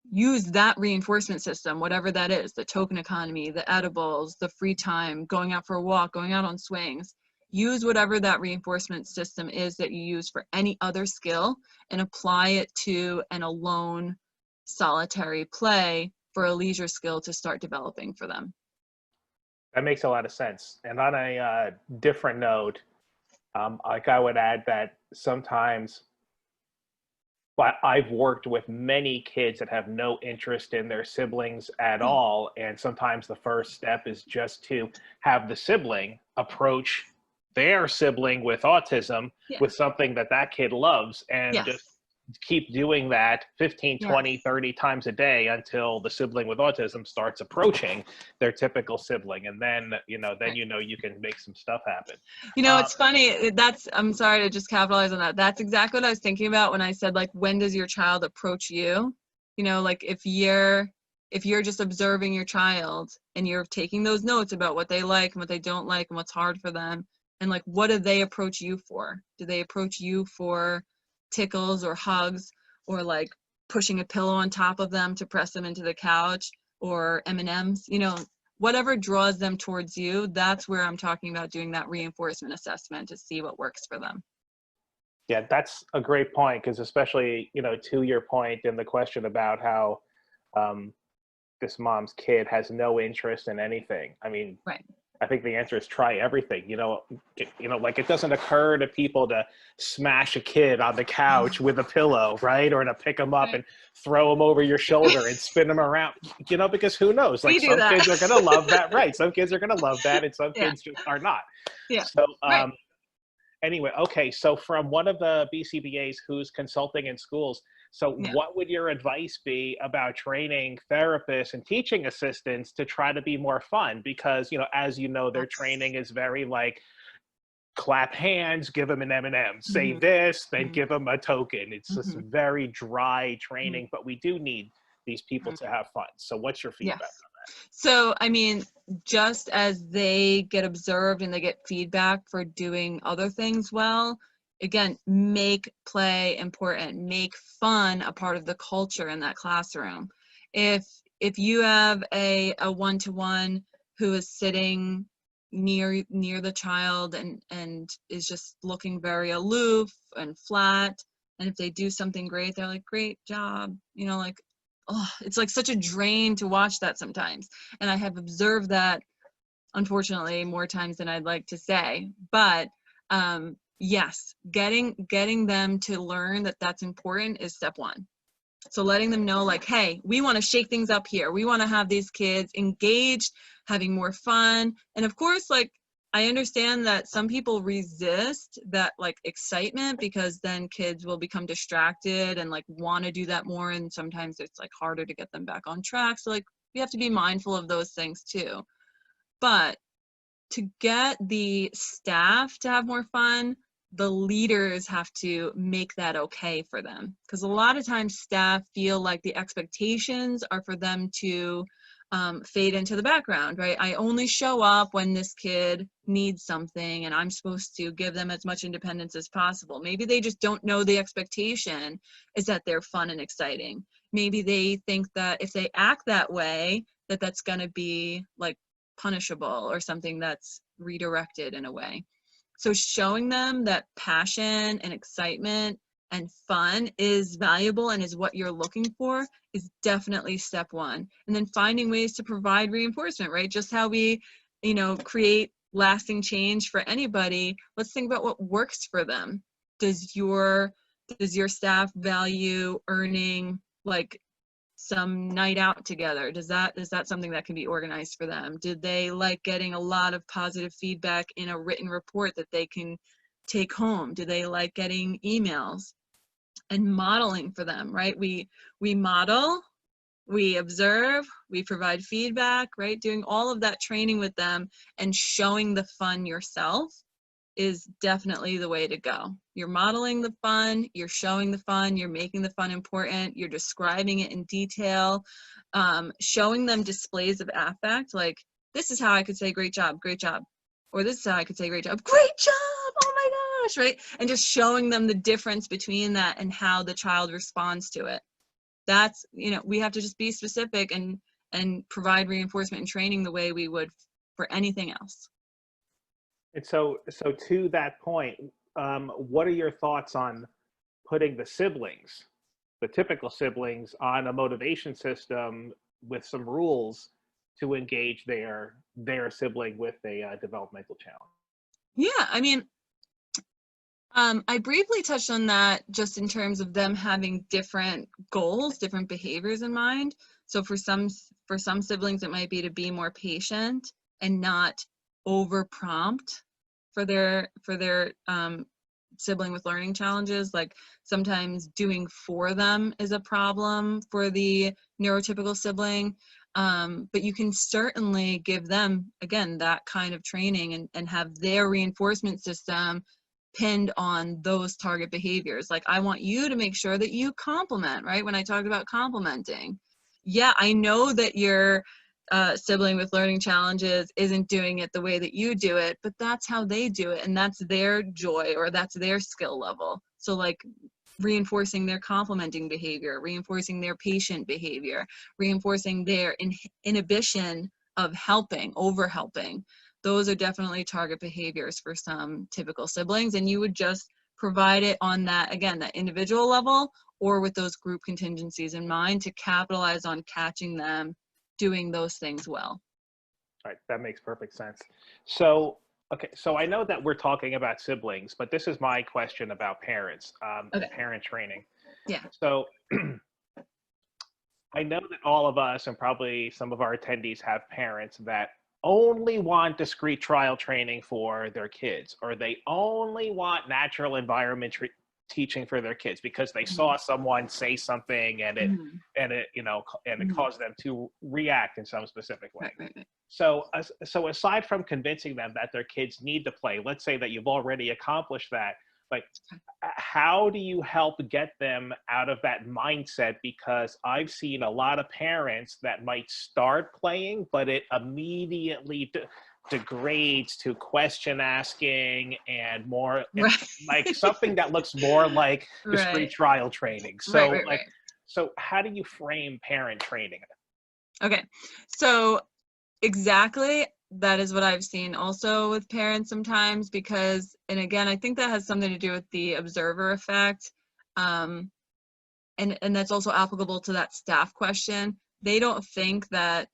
Use that reinforcement system, whatever that is, the token economy, the edibles, the free time, going out for a walk, going out on swings. Use whatever that reinforcement system is that you use for any other skill and apply it to an alone solitary play for a leisure skill to start developing for them. That makes a lot of sense. And on a different note, like I would add that sometimes But I've worked with many kids that have no interest in their siblings at Yeah. all. And sometimes the first step is just to have the sibling approach their sibling with autism Yeah. with something that that kid loves, and just Yes. keep doing that 15, 20, Yes. 30 times a day until the sibling with autism starts approaching their typical sibling. And then, Right. you can make some stuff happen. It's funny. I'm sorry to just capitalize on that. That's exactly what I was thinking about when I said, like, when does your child approach you? Like if you're just observing your child and you're taking those notes about what they like and what they don't like and what's hard for them, and like, what do they approach you for? Do they approach you for tickles or hugs, or like pushing a pillow on top of them to press them into the couch, or M&Ms? Whatever draws them towards you, that's where I'm talking about doing that reinforcement assessment to see what works for them. Yeah, that's a great point, because especially, to your point in the question about how um, this mom's kid has no interest in anything. I mean, Right. I think the answer is try everything. Like, it doesn't occur to people to smash a kid on the couch with a pillow, right? Or to pick them up Right. and throw them over your shoulder and spin them around, because who knows? Like, We do some that. kids are going to love that, right? Some kids are going to love that, and some Yeah. kids just are not. Yeah. So, Right. anyway, okay, so from one of the BCBAs who's consulting in schools, so Yeah. what would your advice be about training therapists and teaching assistants to try to be more fun? Because, as their training is very like, clap hands, give them an M&M, say Mhm. this, then Mhm. give them a token. It's just Mhm. very dry Mhm. training, but we do need these people Mhm. to have fun. So what's your feedback? Yes. So, I mean, just as they get observed and they get feedback for doing other things well, again, make play important, make fun a part of the culture in that classroom. If if you have a one-to-one who is sitting near the child and is just looking very aloof and flat, and if they do something great, they're like, great job, like, oh, it's like such a drain to watch that sometimes. And I have observed that, unfortunately, more times than I'd like to say. But yes, getting them to learn that that's important is step one. So letting them know, like, hey, we want to shake things up here. We want to have these kids engaged, having more fun. And of course, like, I understand that some people resist that, like, excitement, because then kids will become distracted and like want to do that more. And sometimes it's like harder to get them back on track. So like, we have to be mindful of those things too. But to get the staff to have more fun, the leaders have to make that okay for them. Because a lot of times staff feel like the expectations are for them to fade into the background, right? I only show up when this kid needs something, and I'm supposed to give them as much independence as possible. Maybe they just don't know the expectation is that they're fun and exciting. Maybe they think that if they act that way, that that's going to be like punishable or something that's redirected in a way. So showing them that passion and excitement and fun is valuable and is what you're looking for is definitely step one. And then finding ways to provide reinforcement, right? Just how we, create lasting change for anybody. Let's think about what works for them. Does your staff value earning like some night out together? Is that something that can be organized for them? Did they like getting a lot of positive feedback in a written report that they can take home? Do they like getting emails? And modeling for them, right? We model, we observe, we provide feedback, right? Doing all of that training with them and showing the fun yourself is definitely the way to go. You're modeling the fun, you're showing the fun, you're making the fun important, you're describing it in detail, showing them displays of affect, like, this is how I could say great job, or this is how I could say great job, oh my gosh, right? And just showing them the difference between that and how the child responds to it. That's, we have to just be specific and provide reinforcement and training the way we would for anything else. And so to that point, what are your thoughts on putting the typical siblings, on a motivation system with some rules to engage their sibling with a developmental challenge? Yeah, I mean, I briefly touched on that just in terms of them having different goals, different behaviors in mind. So for some siblings, it might be to be more patient and not over prompt for their sibling with learning challenges. Like sometimes doing for them is a problem for the neurotypical sibling. But you can certainly give them, again, that kind of training and have their reinforcement system pinned on those target behaviors. Like, I want you to make sure that you compliment, right? When I talked about complimenting. Yeah, I know that your sibling with learning challenges isn't doing it the way that you do it, but that's how they do it. And that's their joy, or that's their skill level. So like reinforcing their complimenting behavior, reinforcing their patient behavior, reinforcing their inhibition of helping, over helping. Those are definitely target behaviors for some typical siblings, and you would just provide it on that, again, that individual level, or with those group contingencies in mind to capitalize on catching them doing those things well. All right, that makes perfect sense. So, okay, so I know that we're talking about siblings, but this is my question about parents, Okay. parent training. Yeah. So I know that all of us and probably some of our attendees have parents that only want discrete trial training for their kids, or they only want natural environment teaching for their kids because they saw someone say something and it caused them to react in some specific way. Right. So aside from convincing them that their kids need to play, let's say that you've already accomplished that, like, how do you help get them out of that mindset? Because I've seen a lot of parents that might start playing, but it immediately degrades to question asking and more, Right. like something that looks more like discrete Right. trial training. So Right. So how do you frame parent training? Okay, so exactly, that is what I've seen also with parents sometimes, because, and again, I think that has something to do with the observer effect. And that's also applicable to that staff question. They don't think that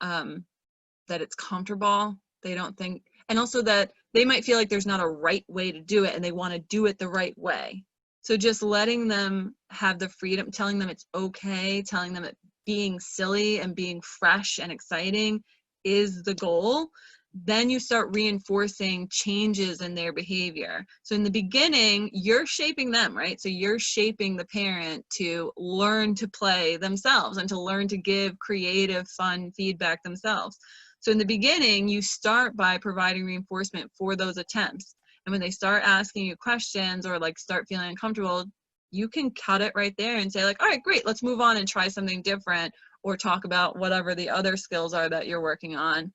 that it's comfortable. They don't think, and also that they might feel like there's not a right way to do it and they want to do it the right way. So just letting them have the freedom, telling them it's okay, telling them that being silly and being fresh and exciting is the goal. Then you start reinforcing changes in their behavior. So in the beginning, you're shaping them, right? So you're shaping the parent to learn to play themselves and to learn to give creative, fun feedback themselves. So in the beginning, you start by providing reinforcement for those attempts. And when they start asking you questions or like start feeling uncomfortable, you can cut it right there and say like, all right, great, let's move on and try something different, or talk about whatever the other skills are that you're working on.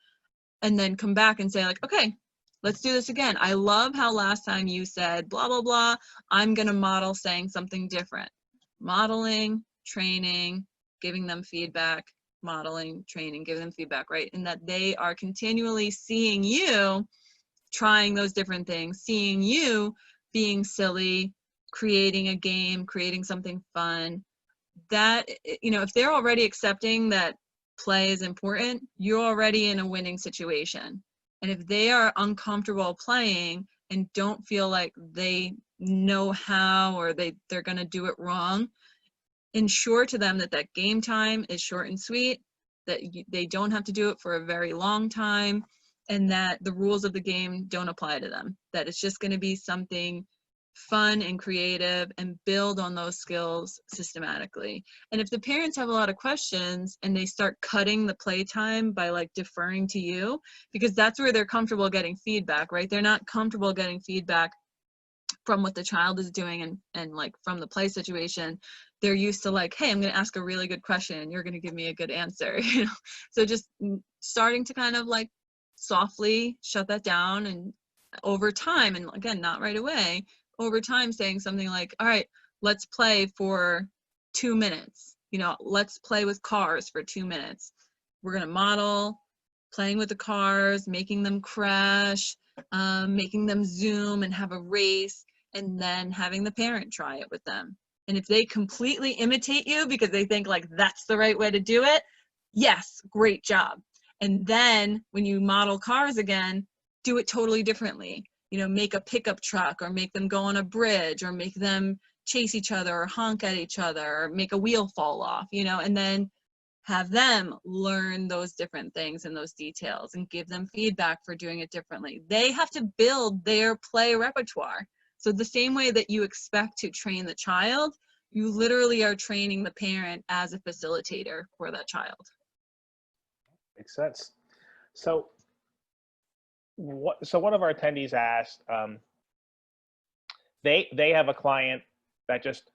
And then come back and say like, okay, let's do this again. I love how last time you said blah, blah, blah. I'm gonna model saying something different. Modeling, training, giving them feedback, modeling, training, giving them feedback, right? And that they are continually seeing you trying those different things, seeing you being silly, creating a game, creating something fun. That, if they're already accepting that play is important, you're already in a winning situation. And if they are uncomfortable playing and don't feel like they know how, or they're going to do it wrong, ensure to them that that game time is short and sweet, that they don't have to do it for a very long time, and that the rules of the game don't apply to them, that it's just going to be something fun and creative and build on those skills systematically. And if the parents have a lot of questions and they start cutting the playtime by like deferring to you, because that's where they're comfortable getting feedback, right? They're not comfortable getting feedback from what the child is doing and like from the play situation. They're used to like, hey, I'm going to ask a really good question and you're going to give me a good answer. So just starting to kind of like softly shut that down, and over time, and again, not right away, over time saying something like, all right, let's play for 2 minutes. Let's play with cars for 2 minutes. We're going to model playing with the cars, making them crash, making them zoom and have a race, and then having the parent try it with them. And if they completely imitate you because they think like that's the right way to do it, yes, great job. And then when you model cars again, do it totally differently. you know, make a pickup truck, or make them go on a bridge, or make them chase each other or honk at each other, or make a wheel fall off, you know, and then have them learn those different things and those details and give them feedback for doing it differently. They have to build their play repertoire. So the same way that you expect to train the child, you literally are training the parent as a facilitator for that child. Makes sense. So one of our attendees asked, they have a client that just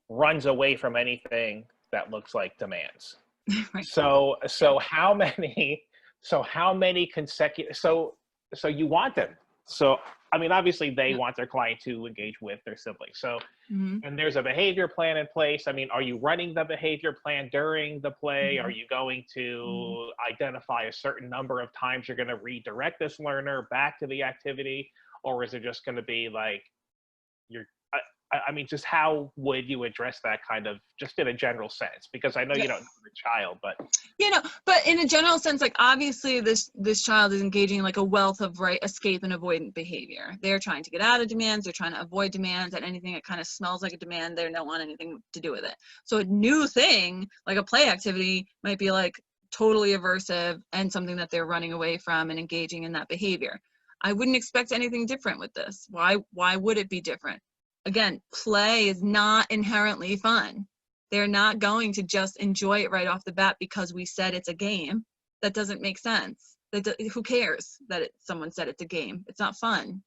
runs away from anything that looks like demands. Right. So how many consecutive, so you want them. So, I mean, obviously they want their client to engage with their siblings. So, and there's a behavior plan in place. I mean, are you running the behavior plan during the play? Are you going to identify a certain number of times you're going to redirect this learner back to the activity? Or is it just going to be like, I mean, just how would you address that kind of, just in a general sense? Because I know you don't know the child, but. You know, but in a general sense, like obviously this child is engaging in like a wealth of escape and avoidant behavior. They're trying to get out of demands, they're trying to avoid demands, and anything that kind of smells like a demand, they don't want anything to do with it. So a new thing, like a play activity, might be like totally aversive and something that they're running away from and engaging in that behavior. I wouldn't expect anything different with this. Why would it be different? Again, play is not inherently fun. They're not going to just enjoy it right off the bat because we said it's a game. That doesn't make sense. Who cares that someone said it's a game? It's not fun.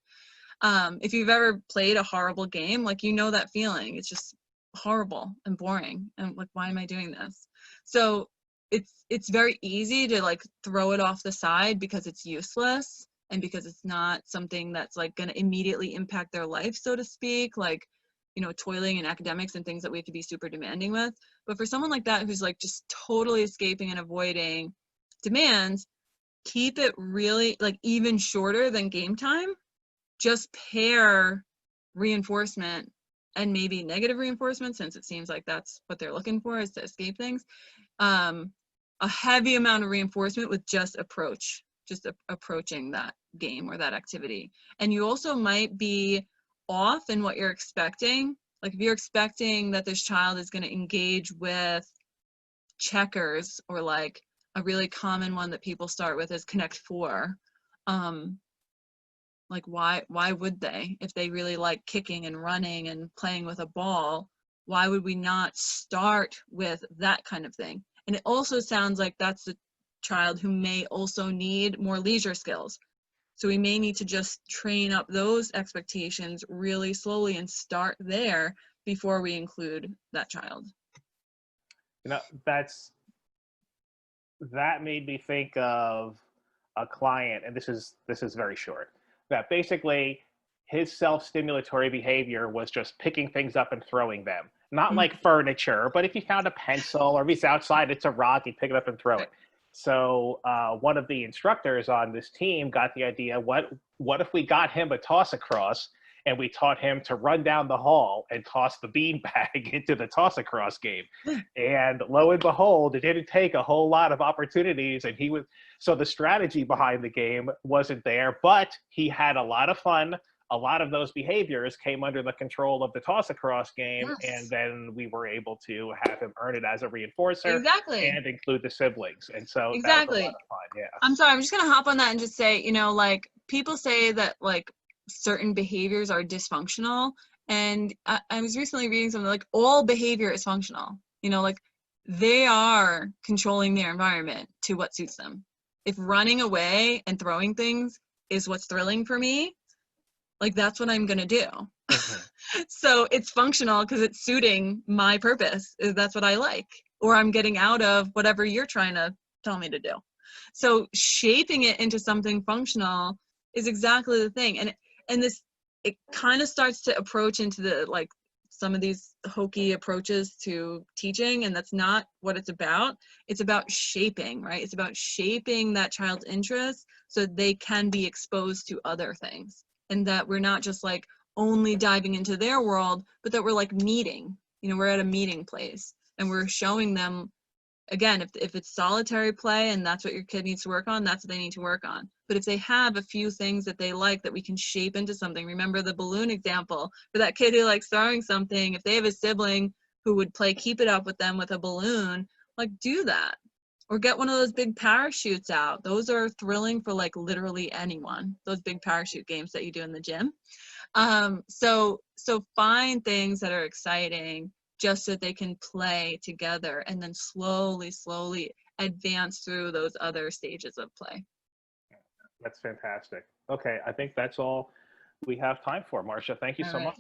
If you've ever played a horrible game, like, you know that feeling. It's just horrible and boring. And like, why am I doing this? So it's very easy to like throw it off the side because it's useless. And because it's not something that's like going to immediately impact their life, so to speak, like, you know, toiling and academics and things that we have to be super demanding with. But for someone like that, who's like just totally escaping and avoiding demands, keep it really like even shorter than game time. Just pair reinforcement and maybe negative reinforcement, since it seems like that's what they're looking for, is to escape things. A heavy amount of reinforcement with just approaching that game or that activity. And you also might be off in what you're expecting. Like if you're expecting that this child is going to engage with checkers, or like a really common one that people start with is Connect Four. Like why would they? If they really like kicking and running and playing with a ball, why would we not start with that kind of thing? And it also sounds like that's the child who may also need more leisure skills. So we may need to just train up those expectations really slowly and start there before we include that child. You know, that made me think of a client, and this is very short, that basically his self-stimulatory behavior was just picking things up and throwing them. Not like furniture, but if he found a pencil, or if he's outside, it's a rock, he'd pick it up and throw it. So one of the instructors on this team got the idea, what if we got him a toss across, and we taught him to run down the hall and toss the beanbag into the toss across game. And lo and behold, it didn't take a whole lot of opportunities, and so the strategy behind the game wasn't there, but he had a lot of fun. A lot of those behaviors came under the control of the toss across game. Yes. And then we were able to have him earn it as a reinforcer. Exactly. And include the siblings. And so exactly. That was a lot of fun. Yeah. I'm sorry, I'm just gonna hop on that and just say, you know, like people say that like certain behaviors are dysfunctional. And I was recently reading something like all behavior is functional. You know, like they are controlling their environment to what suits them. If running away and throwing things is what's thrilling for me, like that's what I'm gonna do. So it's functional because it's suiting my purpose. That's what I like. Or I'm getting out of whatever you're trying to tell me to do. So shaping it into something functional is exactly the thing. And this, it kind of starts to approach into the like some of these hokey approaches to teaching, and that's not what it's about. It's about shaping, right? It's about shaping that child's interest so they can be exposed to other things. And that we're not just like only diving into their world, but that we're like meeting, you know, we're at a meeting place and we're showing them again, if it's solitary play and that's what your kid needs to work on, that's what they need to work on. But if they have a few things that they like that we can shape into something, remember the balloon example, for that kid who likes throwing something, if they have a sibling who would play keep it up with them with a balloon, like do that. Or get one of those big parachutes out. Those are thrilling for like literally anyone, those big parachute games that you do in the gym. So find things that are exciting just so they can play together, and then slowly advance through those other stages of play. That's fantastic. Okay, I think that's all we have time for, Marcia. Thank you so much.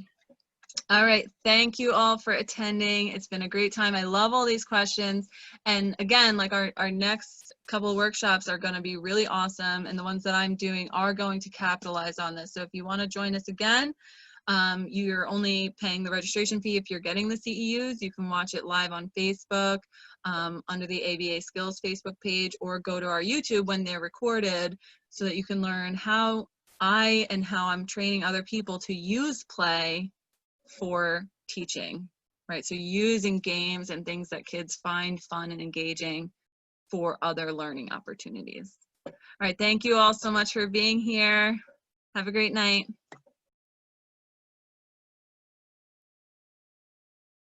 All right, thank you all for attending. It's been a great time. I love all these questions. And again, like our next couple of workshops are going to be really awesome, and the ones that I'm doing are going to capitalize on this. So if you want to join us again, you're only paying the registration fee if you're getting the CEUs. You can watch it live on Facebook under the ABA Skills Facebook page, or go to our YouTube when they're recorded, so that you can learn how I'm training other people to use play for teaching, right? So using games and things that kids find fun and engaging for other learning opportunities. All right, thank you all so much for being here. Have a great night.